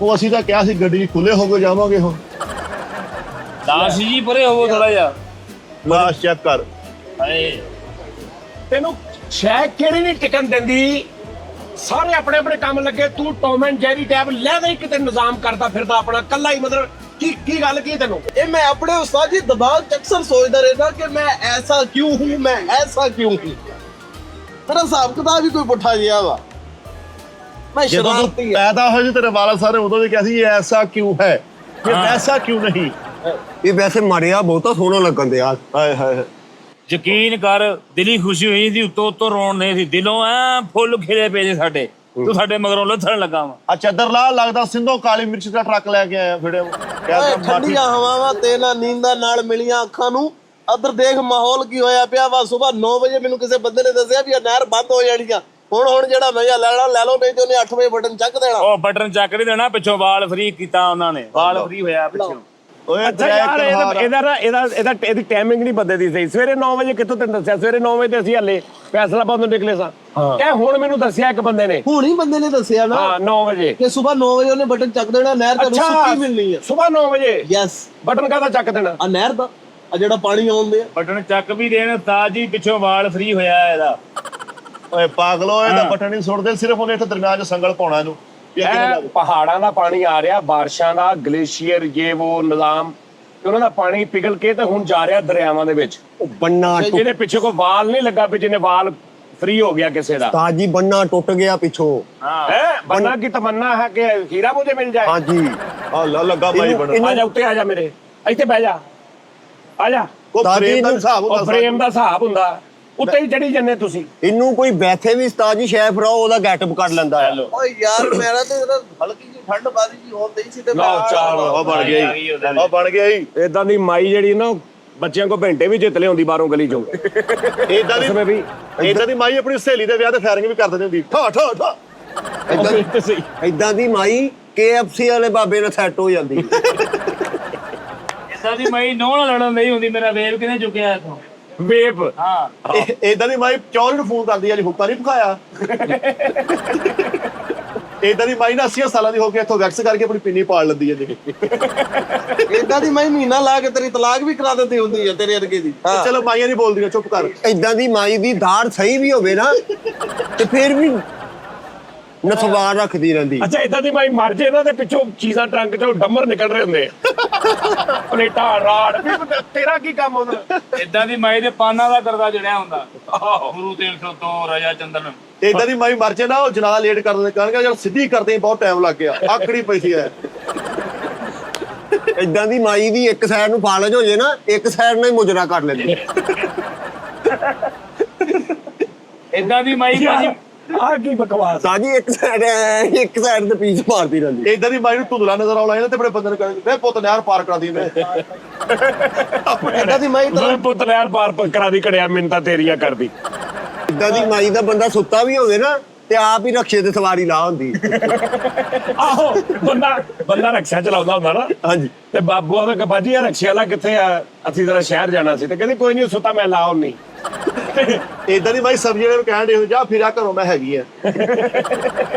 ਉਹ ਅਸੀਂ ਤਾਂ ਕਿਹਾ ਸੀ ਗੱਡੀ ਖੁੱਲੇ ਹੋ ਕੇ ਜਾਵਾਂਗੇ ਹੁਣ। ਦਾਸ ਜੀ ਪਰੇ ਹੋਵੋ ਥੋੜਾ ਜਿਹਾ। ਲਾਸ਼ ਚੈੱਕ ਕਰ। ਤੈਨੂੰ ਸ਼ੈ ਕਿਹੜੀ ਨਹੀਂ ਟਿਕਣ ਦਿੰਦੀ? ਸਾਰੇ ਆਪਣੇ ਆਪਣੇ ਕੰਮ ਲੱਗੇ, ਤੂੰ ਟੌਮ ਐਂਡ ਜੈਰੀ ਟੈਬ ਲੈ ਗਈ ਕਿਤੇ ਨਿਜ਼ਾਮ ਕਰਦਾ ਫਿਰਦਾ ਆਪਣਾ ਕੱਲਾ ਹੀ। ਮਤਲਬ ਕੀ ਗੱਲ ਕੀ ਤੈਨੂੰ? ਇਹ ਮੈਂ ਆਪਣੇ ਉਸਤਾਦ ਜੀ ਦਿਮਾਗ ਚ ਅਕਸਰ ਸੋਚਦਾ ਰਹਿੰਦਾ ਕਿ ਮੈਂ ਐਸਾ ਕਿਉਂ ਹੂੰ, ਮੈਂ ਐਸਾ ਕਿਉਂ ਹੂੰ। ਮੇਰਾ ਹਿਸਾਬ ਕਿਤਾਬ ਵੀ ਕੋਈ ਪੁੱਠਾ ਜਿਹਾ ਵਾ। ਮੈਂ ਜਦੋਂ ਤੂੰ ਸ਼ਰਾਰਤੀ ਆ। ਪੈਦਾ ਹੋਏ ਸੀ ਤੇਰੇ ਵਾਲਦ ਸਾਰੇ ਉਦੋਂ ਵੀ ਕਿਹਾ ਸੀ ਇਹ ਐਸਾ ਕਿਉਂ ਹੈ, ਇਹ ਐਸਾ ਕਿਉਂ ਨਹੀਂ। ਇਹ ਵੈਸੇ ਮਰਿਆ ਬਹੁਤਾ ਸੋਹਣਾ ਲੱਗਣ ਦਿਆ। ਹਾਏ ਹਾਏ ਯਕੀਨ ਕਰ, ਦਿਲੀ ਖੁਸ਼ੀ ਹੋਈ ਸੀ, ਉੱਤੋਂ ਰੋਣ ਨਹੀਂ ਸੀ, ਦਿਲੋਂ ਐ ਫੁੱਲ ਖਿਲੇ ਪਏ ਸੀ ਸਾਡੇ। ਤੂੰ ਸਾਡੇ ਮਗਰੋਂ ਲੱਥਣ ਲੱਗਾ ਵਾ। ਆ ਚੱਦਰ ਲਾ ਲੱਗਦਾ ਸਿੰਧੋ ਕਾਲੀ ਮਿਰਚ ਦਾ ਟਰੱਕ ਲੈ ਕੇ ਆਇਆ ਫਿੜੇ। ਓਏ ਠੰਡੀਆਂ ਹਵਾਵਾਂ ਤੇ ਨਾ ਨੀਂਦਾਂ ਨਾਲ ਮਿਲੀਆਂ ਅੱਖਾਂ ਨੂੰ। ਅਦਰ ਦੇਖ ਮਾਹੌਲ ਕੀ ਹੋਇਆ ਪਿਆ ਵਾ। ਸਵੇਰ 9 ਵਜੇ ਮੈਨੂੰ ਕਿਸੇ ਬੰਦੇ ਨੇ ਦੱਸਿਆ ਵੀ ਇਹ ਨਹਿਰ ਬੰਦ ਹੋ ਜਾਣੀ ਆ। ਹੁਣ ਜਿਹੜਾ ਮਜ਼ਾ ਲੈਣਾ ਲੈ ਲਓ, ਨਹੀਂ ਤੇ ਉਹਨੇ 8 ਵਜੇ ਬਟਨ ਚੱਕ ਦੇਣਾ। ਉਹ ਬਟਨ ਚੱਕ ਨਹੀਂ ਦੇਣਾ, ਪਿੱਛੋਂ ਵਾਲ ਫ੍ਰੀ ਕੀਤਾ ਉਹਨਾਂ ਨੇ। ਵਾਲ ਫ੍ਰੀ ਹੋਇਆ ਪਿੱਛੋਂ। ਓਏ ਅੱਛਾ ਯਾਰ ਇਹਦੀ ਟਾਈਮਿੰਗ ਨਹੀਂ ਬਦਲਦੀ ਸਹੀ। ਸਵੇਰੇ 9 ਵਜੇ ਕਿੱਥੋਂ ਤੈਨੂੰ ਦੱਸਿਆ? ਸਵੇਰੇ 9 ਵਜੇ ਤੇ ਅਸੀਂ ਹਲੇ ਫੈਸਲਾਬਾਦ ਤੋਂ ਨਿਕਲੇ ਸਾਂ। ਇਹ ਹੁਣ ਮੈਨੂੰ ਦੱਸਿਆ ਇੱਕ ਬੰਦੇ ਨੇ। ਹੁਣ ਹੀ ਬੰਦੇ ਨੇ ਦੱਸਿਆ ਨਾ ਹਾਂ 9 ਵਜੇ ਕਿ ਸਵੇਰ 9 ਵਜੇ ਉਹਨੇ ਬਟਨ ਚੱਕ ਦੇਣਾ। ਨਹਿਰ ਤੁਹਾਨੂੰ ਸੁੱਕੀ ਮਿਲਣੀ ਆ। ਸਵੇਰ 9 ਵਜੇ ਯੈਸ, ਬਟਨ ਕਾਹਦਾ ਚੱਕ ਦੇਣਾ? ਆ ਨਹਿਰ ਦਾ ਆ ਜਿਹੜਾ ਪਾਣੀ ਆਉਂਦੇ ਆ। ਬਟਨ ਚੱਕ ਵੀ ਦੇਣ ਉਸਤਾਦ ਜੀ, ਪਿੱਛੋਂ ਵਾਲ ਫ੍ਰੀ ਹੋਇਆ ਇਹਦਾ। ਓਏ ਪਾਗਲੋ, ਇਹਦਾ ਬਟਨ ਨਹੀਂ ਸੁੱਟਦੇ, ਸਿਰਫ ਉਹਨੇ ਇੱਥੇ ਦਰਮਿਆਨ ਚ ਸੰਗਲ ਪਾਉਣਾ ਇਹਨੂੰ। ਇਹ ਪਹਾੜਾਂ ਦਾ ਪਾਣੀ ਆ ਰਿਹਾ, ਬਾਰਿਸ਼ਾਂ ਦਾ, ਗਲੇਸ਼ੀਅਰ, ਇਹ ਉਹ ਨਿਜ਼ਾਮ, ਤੇ ਉਹਨਾਂ ਦਾ ਪਾਣੀ ਪਿਘਲ ਕੇ ਤੇ ਹੁਣ ਜਾ ਰਿਹਾ ਦਰਿਆਵਾਂ ਦੇ ਵਿੱਚ। ਉਹ ਬੰਨਾ ਜਿਹਦੇ ਪਿੱਛੇ ਕੋਈ ਵਾਲ ਨਹੀਂ ਲੱਗਾ, ਵੀ ਜਿਹਨੇ ਵਾਲ ਫ੍ਰੀ ਹੋ ਗਿਆ ਕਿਸੇ ਦਾ। ਤਾਜੀ ਬੰਨਾ ਟੁੱਟ ਗਿਆ ਪਿੱਛੋਂ। ਹੈ ਬੰਨਾ ਕੀ ਤਮੰਨਾ ਹੈ ਕਿ ਹੀਰਾ ਮੁਝੇ ਮਿਲ ਜਾਏ। ਹਾਂਜੀ ਆ ਲੱਗਾ ਬਾਈ ਬਣ। ਆ ਜਾ ਉੱਤੇ, ਆ ਜਾ ਮੇਰੇ ਇੱਥੇ ਬਹਿ ਜਾ, ਆ ਜਾ। ਉਹ ਫਰੇਮ ਦਾ ਹਿਸਾਬ ਉਹ ਹੁੰਦਾ। ਫਰੇਮ ਦਾ ਹਿਸਾਬ ਹੁੰਦਾ, ਉੱਤੇ ਹੀ ਚੜੀ ਜੰਨੇ ਤੁਸੀਂ। ਇਹਨੂੰ ਕੋਈ ਵੈਸੇ ਵੀ ਉਸਤਾਦ ਜੀ ਸ਼ੈਫ ਰਾਓ ਉਹਦਾ ਗੈਟਅਪ ਕਰ ਲੈਂਦਾ ਹੈ। ਓਏ ਯਾਰ ਮੇਰਾ ਤੇ ਹਲਕੀ ਜਿਹੀ ਠੰਡ ਬਾਦੀ ਜੀ ਹੁੰਦੀ ਸੀ ਤੇ ਲਓ ਚਾਲ ਉਹ ਬਣ ਗਿਆ ਜੀ, ਉਹ ਬਣ ਗਿਆ ਜੀ। ਇਦਾਂ ਦੀ ਮਾਈ ਜਿਹੜੀ ਨਾ ਬੱਚਿਆਂ ਕੋ ਘੰਟੇ ਵੀ ਜਿੱਤ ਲਿਆਉਂਦੀ ਬਾਹਰੋਂ ਗਲੀ ਚੋਂ। ਇਦਾਂ ਦੀ ਮਾਈ ਆਪਣੀ ਸਹੇਲੀ ਦੇ ਵਿਆਹ ਤੇ ਫਾਇਰਿੰਗ ਵੀ ਕਰ ਦਿੰਦੀ ਹੁੰਦੀ। ਠਾ ਠਾ ਠਾ। ਏਦਾਂ ਦੀ ਮਾਈ KFC ਵਾਲੇ ਬਾਬੇ ਨਾਲ ਸੈੱਟ ਹੋ ਜਾਂਦੀ। ਇਦਾਂ ਦੀ ਮਾਈ ਨੌ ਨਾਲ ਲੜਨ ਨਹੀਂ ਹੁੰਦੀ। ਮੇਰਾ ਵੇਵ ਕਿਨੇ ਚੁੱਕਿਆ ਇਥੋਂ? ਵੇਪ। ਹਾਂ ਇਦਾਂ ਦੀ ਮਾਈ ਚੌਲ ਨੂੰ ਫੋਨ ਕਰਦੀ ਆ ਜੀ, ਹੁੱਕਾ ਨਹੀਂ ਪਕਾਇਆ। ਇਦਾਂ ਦੀ ਮਾਈ ਨਾ 80 ਸਾਲਾਂ ਦੀ ਹੋ ਕੇ ਇੱਥੋਂ ਵੈਕਸ ਕਰਕੇ ਆਪਣੀ ਪਿੰਨੀ ਪਾੜ ਲੈਂਦੀ ਹੈ ਜੀ। ਏਦਾਂ ਦੀ ਮੈਂ ਮਹੀਨਾ ਲਾ ਕੇ ਤੇਰੀ ਤਲਾਕ ਵੀ ਕਰਾ ਦਿੰਦੀ ਹੁੰਦੀ ਆ ਤੇਰੇ ਅਰਗੇ ਦੀ। ਚਲੋ ਮਾਈਆਂ ਨਹੀਂ ਬੋਲਦੀਆਂ, ਚੁੱਪ ਕਰ। ਏਦਾਂ ਦੀ ਮਾਈ ਦੀ ਦਾੜ ਸਹੀ ਵੀ ਹੋਵੇ ਨਾ ਤੇ ਫਿਰ ਵੀ ਨਸਵਾਰ ਰੱਖਦੀ ਰਹਿੰਦੀ। ਅੱਛਾ ਇਦਾਂ ਦੀ ਮਾਈ ਮਰ ਜੇ ਨਾ ਤੇ ਪਿੱਛੋਂ ਚੀਜ਼ਾਂ ਟਰੰਕ ਚੋਂ ਡੰਮਰ ਨਿਕਲ ਰਹੇ ਹੁੰਦੇ ਆ। ਪਲੇਟਾਂ ਰਾੜ ਵੀ ਤੇਰਾ ਕੀ ਕੰਮ ਹੁੰਦਾ? ਇਦਾਂ ਦੀ ਮਾਈ ਦੇ ਪਾਨਾਂ ਦਾ ਕਰਦਾ ਜੜਿਆ ਹੁੰਦਾ। ਗੁਰੂ ਤੇਲ ਤੋਂ ਰਾਜਾ ਚੰਦਨ। ਇਦਾਂ ਦੀ ਮਾਈ ਮਰ ਜੇ ਨਾ, ਉਹ ਜਨਾਜ਼ਾ ਲੇਟ ਕਰ ਦਿੰਦੇ, ਕਹਿਣਗੇ ਯਾਰ ਸਿੱਧੀ ਕਰਦੇ ਬਹੁਤ ਟਾਈਮ ਲੱਗ ਗਿਆ, ਆਕੜੀ ਪਈ ਸੀ। ਏਦਾਂ ਦੀ ਮਾਈ ਦੀ ਇੱਕ ਸਾਈਡ ਨੂੰ ਫਾਲਜ ਹੋ ਜੇ ਨਾ, ਇੱਕ ਸਾਈਡ ਨਾਲ ਹੀ ਮੁਜਰਾ ਕਰ ਲੈਂਦੀ। ਇਦਾਂ ਦੀ ਮਾਈ ਭਾਜੀ ਆਹ ਕੀ ਬਕਵਾਸ। ਸਾਜੀ ਇੱਕ ਸਾਈਡ ਤੇ ਪੀਸ ਮਾਰਦੀ ਰਹਿੰਦੀ। ਇਦਾਂ ਦੀ ਮਾਈ ਨੂੰ ਧੁੰਦਲਾ ਨਜ਼ਰ ਆਉਣਾ ਇਹਨਾਂ ਤੇ ਬੜੇ ਬੰਦੇ ਨੂੰ ਕਹਿੰਦੇ ਪੁੱਤ ਨਹਿਰ ਪਾਰ ਕਰਾ ਦੀ। ਮੈਂ ਏਦਾਂ ਦੀ ਮੈਂ ਮੇਰੇ ਪੁੱਤ ਯਾਰ ਪਾਰ ਕਰਾ ਦੀ ਕੜਿਆ ਮਿੰਤਾ ਤੇਰੀਆਂ ਕਰਦੀ। ਏਦਾਂ ਦੀ ਮਾਈ ਦਾ ਬੰਦਾ ਸੁੱਤਾ ਵੀ ਹੋਵੇ ਨਾ ਤੇ ਆਪ ਹੀ ਰਕਸ਼ੇ ਤੇ ਸਵਾਰੀ ਲਾ ਹੁੰਦੀ। ਆਹੋ ਬੰਦਾ ਰਕਸ਼ਾ ਚਲਾਉਂਦਾ ਹੁੰਦਾ ਨਾ। ਹਾਂਜੀ। ਤੇ ਬਾਬੂ ਆਂਦਾ ਬਾਜੀ ਇਹ ਰਕਸ਼ੇ ਵਾਲਾ ਕਿੱਥੇ ਆ? ਅਸੀਂ ਜ਼ਰਾ ਸ਼ਹਿਰ ਜਾਣਾ ਸੀ। ਤੇ ਕਹਿੰਦੇ ਕੋਈ ਨਹੀਂ ਸੁੱਤਾ ਮੈਂ ਲਾ ਆਉਣੀ। ਇਦਾਂ ਦੀ ਮਾਈ ਸਬਜ਼ੀ ਵਾਲੇ ਨੂੰ ਕਹਿਣ ਦੇ ਜਾ ਫਿਰਿਆ ਘਰੋਂ ਮੈਂ ਹੈਗੀ ਆ।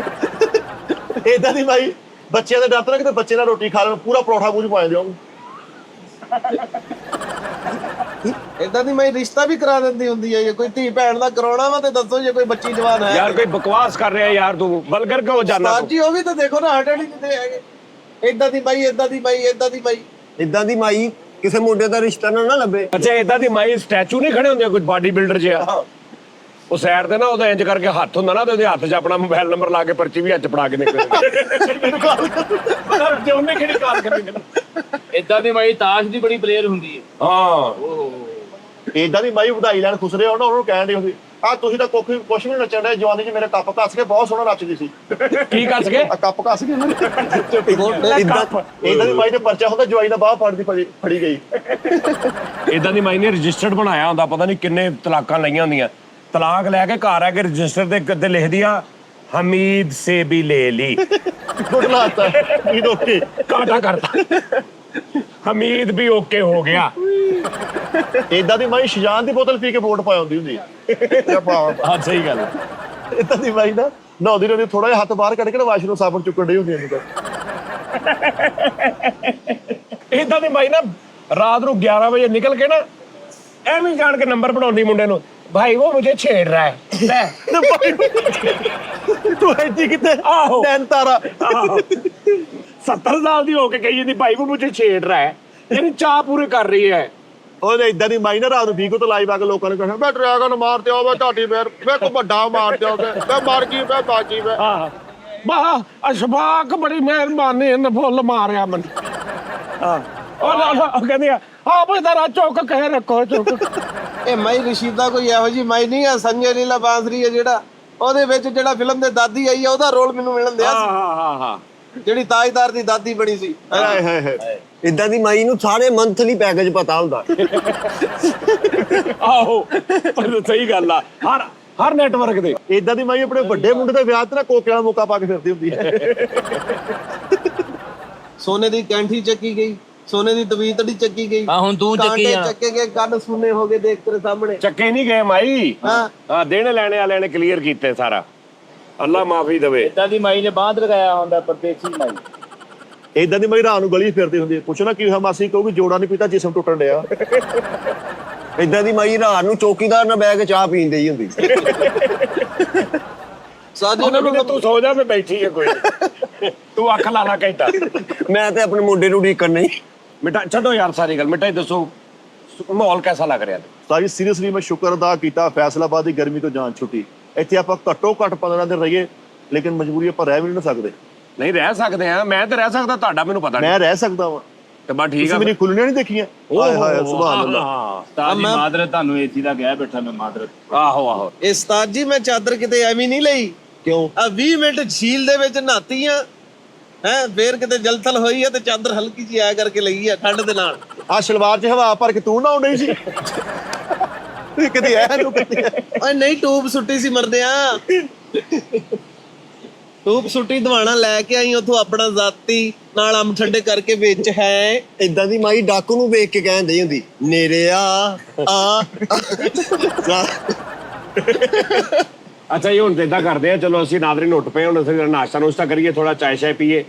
ਇਦਾਂ ਦੀ ਮਾਈ ਬੱਚਿਆਂ ਦਾ ਡਰ ਨਾ ਕਿਤੇ ਬੱਚੇ ਨਾਲ ਰੋਟੀ ਖਾ ਲੈਣ, ਪੂਰਾ ਪਰੌਠਾ ਮੂੰਹ ਚ ਪਾ ਦਿਓ। ਏਦਾਂ ਦੀ ਮੈਂ ਰਿਸ਼ਤਾ ਵੀ ਕਰਾ ਦਿੰਦੀ ਹੁੰਦੀ ਹੈ। ਕੋਈ ਧੀ ਭੈਣ ਦਾ ਕਰਾਉਣਾ ਵਾ ਤੇ ਦੱਸੋ ਜੇ ਕੋਈ ਬੱਚੀ ਜਵਾਨ ਹੈ। ਯਾਰ ਕੋਈ ਬਕਵਾਸ ਕਰ ਰਿਹਾ ਯਾਰ, ਤੂੰ ਬਲਗਰ ਕਿਉਂ ਜਾਣਾ? ਜੀ ਉਹ ਵੀ ਤਾਂ ਦੇਖੋ ਨਾ ਹਟੇ ਨਹੀਂ ਕਿਤੇ ਹੈਗੇ। ਏਦਾਂ ਦੀ ਮਾਈ, ਏਦਾਂ ਦੀ ਮਾਈ, ਏਦਾਂ ਦੀ ਮਾਈ। ਏਦਾਂ ਦੀ ਮਾਈ ਕਿਸੇ ਮੁੰਡੇ ਦਾ ਰਿਸ਼ਤਾ ਨਾ ਲੱਭੇ। ਅੱਛਾ ਇਦਾਂ ਦੀ ਮਾਈ ਸਟੈਚੂ ਨਹੀਂ ਖੜੇ ਹੁੰਦੇ ਕੋਈ ਬਾਡੀ ਬਿਲਡਰ ਜਿਹਾ? ਉਹ ਸਾਈਡ ਤੇ ਨਾ ਉਹਦਾ ਇੰਜ ਕਰਕੇ ਹੱਥ ਹੁੰਦਾ ਨਾ, ਤੇ ਉਹਦੇ ਹੱਥ 'ਚ ਆਪਣਾ ਮੋਬਾਈਲ ਨੰਬਰ ਲਾ ਕੇ ਪਰਚੀ ਵੀ ਹੱਥ ਫੜਾ ਕੇ ਨਿਕਲੇ। ਤੇ ਉਹਨੇ ਕਿਹੜੀ ਕਾਲ ਕਰਨੀ? ਇਦਾਂ ਦੀ ਮਾਈ ਤਾਸ਼ ਦੀ ਬੜੀ ਪਲੇਅਰ ਹੁੰਦੀ ਹੈ। ਹਾਂ ਏਦਾਂ ਦੀ ਮਾਈ ਵਧਾਈ ਲੈਣ ਖੁਸ਼ ਰਹੇ ਹੋ ਨਾ, ਉਹਨੂੰ ਕਹਿਣ ਦੇ ਹੁੰਦੀ ਆ ਤੁਸੀਂ ਤਾਂ ਕੁਛ ਵੀ ਨੀ ਨੱਚਣ ਦੇ ਜਵਾਨੀ 'ਚ ਮੇਰੇ ਕੱਪ ਕੱਸ ਕੇ ਬਹੁਤ ਸੋਹਣਾ ਨੱਚਦੀ ਸੀ। ਕੀ ਕੱਸ ਕੇ? ਆ ਕੱਪ ਕੱਸ ਕੇ ਏਦਾਂ ਦੀ ਮਾਈ ਤੇ ਪਰਚਾ ਹੁੰਦਾ, ਜਵਾਈ ਦਾ ਬਾਹ ਫੜੀ ਗਈ। ਇਦਾਂ ਦੀ ਮਾਈ ਨੇ ਰਜਿਸਟਰਡ ਬਣਾਇਆ ਹੁੰਦਾ, ਪਤਾ ਨਹੀਂ ਕਿੰਨੇ ਤਲਾਕਾਂ ਲਈਆਂ ਹੁੰਦੀਆਂ। ਤਲਾਕ ਲੈ ਕੇ ਘਰ ਆ ਕੇ ਰਜਿਸਟਰ ਦੇ ਗੱਦੇ ਲਿਖਦੀ ਆ ਹਮੀਦ ਸੇ ਵੀ ਲੈ ਲੀ, ਗੁੱਡ ਲਾਤਾ ਇਹ ਓਕੇ ਕਾਟਾ ਕਰਤਾ, ਹਮੀਦ ਵੀ ਓਕੇ ਹੋ ਗਿਆ। ਏਦਾਂ ਦੀ ਮਾਈ ਸ਼ਜਾਨ ਦੀ ਬੋਤਲ ਪੀ ਕੇ ਵੋਟ ਪਾਈ ਹੁੰਦੀ ਹੁੰਦੀ ਹਾਂ ਸਹੀ ਗੱਲ ਹੈ। ਏਦਾਂ ਦੀ ਮਾਈ ਨਾ ਨਹਾਉਂਦੀ ਰਹਿੰਦੀ, ਥੋੜਾ ਜਿਹਾ ਹੱਥ ਬਾਹਰ ਕੱਢ ਕੇ ਨਾ ਵਾਸ਼ਰੂਮ ਸਾਬਣ ਚੁੱਕਣ ਡਈ ਹੁੰਦੀ ਹੁੰਦੀ। ਇਦਾਂ ਦੀ ਮਾਈ ਨਾ ਰਾਤ ਨੂੰ 11 ਵਜੇ ਨਿਕਲ ਕੇ ਨਾ ਐਵੇਂ ਜਾਣ ਕੇ ਨੰਬਰ ਬਣਾਉਂਦੀ ਮੁੰਡੇ ਨੂੰ, ਭਾਈ ਉਹ ਮੁਝੇ ਛੇੜ ਰਹਾ ਹੈ ਲੈ। ਤੂੰ ਐਜੀ ਕਿਤੇ ਆਹੋ। ਤੈਨ ਤਾਰਾ 70 ਸਾਲ ਦੀ ਹੋ ਕੇ ਕਹੀ ਜਾਂਦੀ ਭਾਈ ਉਹ ਮੁਝੇ ਛੇੜ ਰਹਾ ਹੈ, ਯਾਨੀ ਚਾਹ ਪੂਰੇ ਕਰ ਰਹੀ ਹੈ। ਉਹਨੇ ਏਦਾਂ ਦੀ ਮਾਈ ਨਾ ਰਾਤ ਨੂੰ ਵੀਕੋ ਤੋਂ ਲਾਈਵ ਆ ਕੇ ਲੋਕਾਂ ਨੂੰ ਕਹਿਣਾ ਮੈਂ ਡਰੈਗਨ ਮਾਰ ਦਿਓ, ਮੈਂ ਤੁਹਾਡੀ ਮੈਂ ਕੋ ਵੱਡਾ ਮਾਰ ਦਿਓ, ਮੈਂ ਮਰ ਗਈ, ਮੈਂ ਬਾਜੀ, ਮੈਂ ਆਹ ਬਾ ਅਸ਼ਫਾਕ ਬੜੀ ਮਿਹਰਬਾਨੀ, ਇਹਨੇ ਫੁੱਲ ਮਾਰਿਆ ਮੈਨੂੰ। ਉਹ ਕਹਿੰਦੀ ਆ ਬਈ ਤੇਰਾ ਚੁੱਕ ਕਹਿ ਰੱਖੋ ਚੁੱਕ। ਇਹ ਮਾਈ ਰਸ਼ੀਦਾ ਕੋਈ ਇਹੋ ਜੀ ਮਾਈ ਨਹੀਂ ਆ, ਸੰਜੇ ਲੀਲਾ ਬਾਂਸਰੀ ਹੈ ਜਿਹੜਾ ਉਹਦੇ ਵਿੱਚ ਜਿਹੜਾ ਫਿਲਮ ਦੇ ਦਾਦੀ ਆਈ ਆ ਉਹਦਾ ਰੋਲ ਮੈਨੂੰ ਮਿਲਣ ਦਿਆ ਸੀ। ਹਾਂ ਜਿਹੜੀ ਤਾਜਦਾਰ ਦੀ ਦਾਦੀ ਬਣੀ ਸੀ। ਹਾਏ ਹਾਏ ਹਾਏ। ਇਦਾਂ ਦੀ ਮਾਈ ਨੂੰ ਸਾਰੇ ਮੰਥਲੀ ਪੈਕੇਜ ਪਤਾ ਹੁੰਦਾ। ਆਹੋ ਪਰ ਸਹੀ ਗੱਲ ਆ, ਹਰ ਨੈਟਵਰਕ ਦੇ। ਏਦਾਂ ਦੀ ਮਾਈ ਆਪਣੇ ਵੱਡੇ ਮੁੰਡੇ ਦੇ ਵਿਆਹ ਤੇ ਨਾ ਕੋਕੇ ਵਾਲਾ ਮੌਕਾ ਪਾ ਕੇ ਫਿਰਦੀ ਹੁੰਦੀ ਹੈ। ਸੋਨੇ ਦੀ ਕੈਂਠੀ ਚੱਕੀ ਗਈ, ਸੋਨੇ ਦੀ ਤਵੀਤੜੀ ਚੱਕੀ ਗਈ, ਹੁਣ ਤੂੰ ਚੱਕੀ ਕਾਂਟੇ ਆ। ਚੱਕੇ ਗਏ, ਕੰਨ ਸੁੰਨੇ ਹੋ ਗਏ ਦੇਖ ਤੇਰੇ ਸਾਹਮਣੇ। ਚੱਕੇ ਨਹੀਂ ਗਏ ਮਾਈ, ਹਾਂ। ਹਾਂ ਦੇਣੇ ਲੈਣੇ ਵਾਲਿਆਂ ਨੇ ਕਲੀਅਰ ਕੀਤੇ ਸਾਰਾ, ਅੱਲਾ ਮਾਫੀ ਦੇਵੇ। ਇਦਾਂ ਦੀ ਮਾਈ ਨੇ ਬਾਂਧ ਲਗਾਇਆ ਹੁੰਦਾ ਪਰਦੇਸੀ ਮਾਈ। ਏਦਾਂ ਦੀ ਮਾਈ ਰਾਤ ਨੂੰ ਗਲੀ 'ਚ ਫਿਰਦੀ ਹੁੰਦੀ ਹੈ, ਪੁੱਛਣਾ ਕੀ ਹੋਇਆ ਮਾਸੀ, ਕਹੂਗੀ ਜੋੜਾ ਨਹੀਂ ਪੀਤਾ, ਜਿਸਮ ਟੁੱਟਣ ਡਿਆ। ਇਦਾਂ ਦੀ ਮਾਈ ਰਾਤ ਨੂੰ ਚੌਕੀਦਾਰ ਨਾਲ ਬਹਿ ਕੇ ਚਾਹ ਪੀਂਦੀ ਹੀ ਹੁੰਦੀ। ਸਾਜੋ ਉਹਨਾਂ ਨੂੰ ਤੂੰ ਸੋ ਜਾ, ਮੈਂ ਬੈਠੀ ਹੈ ਕੋਈ ਨੀ। ਤੂੰ ਅੱਖ ਲਾ ਲਾ ਘੰਟਾ। ਮੈਂ ਤੇ ਆਪਣੇ ਮੁੰਡੇ ਨੂੰ ਢੀਕਣ ਨਹੀਂ। ਮਿੱਠਾ ਛੱਡੋ ਯਾਰ ਸਾਰੀ ਗੱਲ, ਮਿੱਠਾ ਹੀ ਦੱਸੋ ਮਾਹੌਲ ਕੈਸਾ ਲੱਗ ਰਿਹਾ? ਸਾਰੀ ਸੀਰੀਅਸਲੀ ਮੈਂ ਸ਼ੁਕਰ ਅਦਾ ਕੀਤਾ ਫੈਸਲਾਬਾਦ ਦੀ ਗਰਮੀ ਤੋਂ ਜਾਨ ਛੁੱਟੀ। ਇੱਥੇ ਆਪਾਂ ਘੱਟੋ ਘੱਟ 15 ਦਿਨ ਰਹੀਏ, ਲੇਕਿਨ ਮਜਬੂਰੀ ਆਪਾਂ ਰਹਿ ਵੀ ਨਹੀਂ ਸਕਦੇ। ਨਹੀਂ ਰਹਿ ਸਕਦੇ ਆ, ਮੈਂ ਤੇ ਰਹਿ ਸਕਦਾ, ਤੁਹਾਡਾ ਮੈਨੂੰ ਪਤਾ ਨਹੀਂ। ਮੈਂ ਰਹਿ ਸਕਦਾ ਵਾਂ, ਤੇ ਬਸ ਠੀਕ ਤੁਸੀਂ ਆ। ਮੇਰੀ ਖੁੱਲਣੀਆਂ ਨਹੀਂ ਦੇਖੀਆਂ। ਹਾਏ ਹਾਏ ਸੁਭਾਨ ਅੱਲਾਹ। ਤਾਂ ਜੀ ਮਾਦਰਤ ਤੁਹਾਨੂੰ ਏਸੀ ਦਾ ਗਿਆ ਬੈਠਾ ਮੈਂ ਮਾਦਰਤ। ਆਹੋ ਇਹ ਉਸਤਾਦ ਜੀ ਮੈਂ ਚਾਦਰ ਕਿਤੇ ਐਵੇਂ ਨਹੀਂ ਲਈ। ਕਿਉਂ? ਆ 20 ਮਿੰਟ ਝੀਲ ਦੇ ਵਿੱਚ ਨਹਾਤੀ ਆ, ਹੈ ਫੇਰ ਕਿਤੇ ਜਲਥਲ ਹੋਈ ਆ ਤੇ ਚਾਦਰ ਹਲਕੀ ਜਿਹੀ ਆਇਆ ਕਰਕੇ ਲਈ ਆ ਠੰਡ ਦੇ ਨਾਲ। ਆ ਸ਼ਲਵਾਰ 'ਚ ਹਵਾ ਭਰ ਕੇ ਤੂੰ ਨਾ ਆਉਂਦੀ ਸੀ। ਕਦੀ ਐ ਨੂੰ ਕਦੀ ਐ। ਓਏ ਨਹੀਂ ਟੂਬ ਸੁੱਟੀ ਸੀ ਮਰਦਿਆ, ਟੂਬ ਸੁੱਟੀ ਦਵਾਣਾ ਲੈ ਕੇ ਆਈ ਉਥੋਂ ਆਪਣਾ ਜ਼ਾਤੀ ਨਾਲ ਅੰਬ ਠੰਡੇ ਕਰਕੇ ਵਿੱਚ ਹੈ। ਇਦਾਂ ਦੀ ਮਾਈ ਡਾਕੂ ਨੂੰ ਵੇਖ ਕੇ ਕਹਿੰਦੀ ਹੁੰਦੀ ਨੇਰੇ ਆ। ਅੱਛਾ ਜੀ ਹੁਣ ਇਦਾਂ ਕਰਦੇ ਆ, ਚਲੋ ਅਸੀਂ ਨਾਦਰੀ ਨੁੱਟ ਪਏ, ਹੁਣ ਅਸੀਂ ਨਾਸ਼ਤਾ ਨੁਸ਼ਤਾ ਕਰੀਏ, ਥੋੜਾ ਚਾय ਸ਼ਾय ਪੀਏ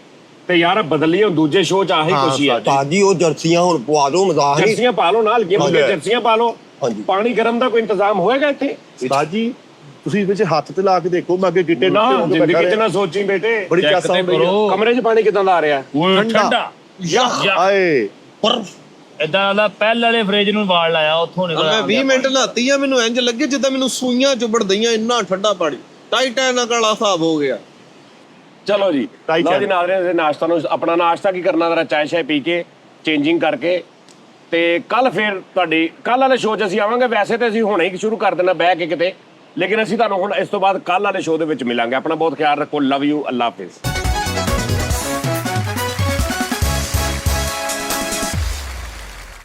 ਤੇ ਯਾਰ ਬਦਲੀਏ ਹੁਣ ਦੂਜੇ ਸ਼ੋਅ 'ਚ ਆਹੀ ਕੁਛ ਹੀ ਆ। ਤਾਜੀ ਉਹ ਜਰਸੀਆਂ ਹੁਣ ਪਵਾ ਦੋ, ਮਜ਼ਾਕ ਨਹੀਂ। ਜਰਸੀਆਂ ਪਾ ਲਓ ਨਾਲ, ਅੱਗੇ ਮੁੰਡੇ ਜਰਸੀਆਂ ਪਾ ਲਓ। ਹਾਂਜੀ। ਪਾਣੀ ਗਰਮ ਦਾ ਕੋਈ ਇੰਤਜ਼ਾਮ ਹੋਏਗਾ ਇੱਥੇ? ਉਸਤਾਦ ਜੀ ਤੁਸੀਂ ਵਿੱਚ ਹੱਥ ਤੇ ਲਾ ਕੇ ਦੇਖੋ, ਮੈਂ ਅੱਗੇ ਗਿੱਟੇ ਨਾ ਨੀਚੇ ਹੋ ਕੇ ਜ਼ਿੰਦਗੀ ਬੈਠਾ 'ਚ ਰਿਹਾ। ਨਾ ਸੋਚੀ ਬੇਟੇ, ਬੜੀ ਚਾਸਾ ਹੁੰਦੀ ਹੈ। ਕਮਰੇ 'ਚ ਪਾਣੀ ਕਿਦਾਂ ਦਾ ਆ ਰਿਹਾ? ਠੰਡਾ ਆਏ ਇਦਾਂ ਦਾ ਪਹਿਲੇ ਵਾਲੇ ਫ੍ਰਿਜ ਨੂੰ ਵਾਲ ਲਾਇਆ, ਉੱਥੋਂ ਨਿਕਲ ਮੈਂ 20 ਮਿੰਟ ਨਹਾਤੀ ਆ, ਮੈਨੂੰ ਇੰਜ ਲੱਗੇ ਜਿੱਦਾਂ ਮੈਨੂੰ ਸੂਈਆਂ ਚੁਬੜ ਦਈਆਂ, ਇੰਨਾ ਠੰਡਾ ਪਾਣੀ। ਟਾਈਟੈਨਿਕ ਵਾਲਾ ਹਿਸਾਬ ਹੋ ਗਿਆ। ਚਲੋ ਜੀ ਲਓ ਜੀ ਨਾਜ਼ਰੀਨ, ਦੇ ਨਾਸ਼ਤਾ ਨੂੰ ਆਪਣਾ ਨਾਸ਼ਤਾ ਕੀ ਕਰਨਾ, ਜ਼ਰਾ ਚਾय ਸ਼ਾय ਪੀ ਕੇ ਚੇਂਜਿੰਗ ਕਰਕੇ ਤੇ ਕੱਲ ਫੇਰ ਤੁਹਾਡੀ ਕੱਲ ਵਾਲੇ ਸ਼ੋਅ 'ਚ ਅਸੀਂ ਆਵਾਂਗੇ। ਵੈਸੇ ਤੇ ਅਸੀਂ ਹੁਣੇ ਹੀ ਸ਼ੁਰੂ ਕਰ ਦੇਣਾ ਬਹਿ ਕੇ ਕਿਤੇ, ਲੇਕਿਨ ਅਸੀਂ ਤੁਹਾਨੂੰ ਹੁਣ ਇਸ ਤੋਂ ਬਾਅਦ ਕੱਲ ਵਾਲੇ ਸ਼ੋਅ ਦੇ ਵਿੱਚ ਮਿਲਾਂਗੇ। ਆਪਣਾ ਬਹੁਤ ਖਿਆਲ ਰੱਖੋ, ਲਵ ਯੂ, ਅੱਲਾ ਹਾਫਿਜ਼।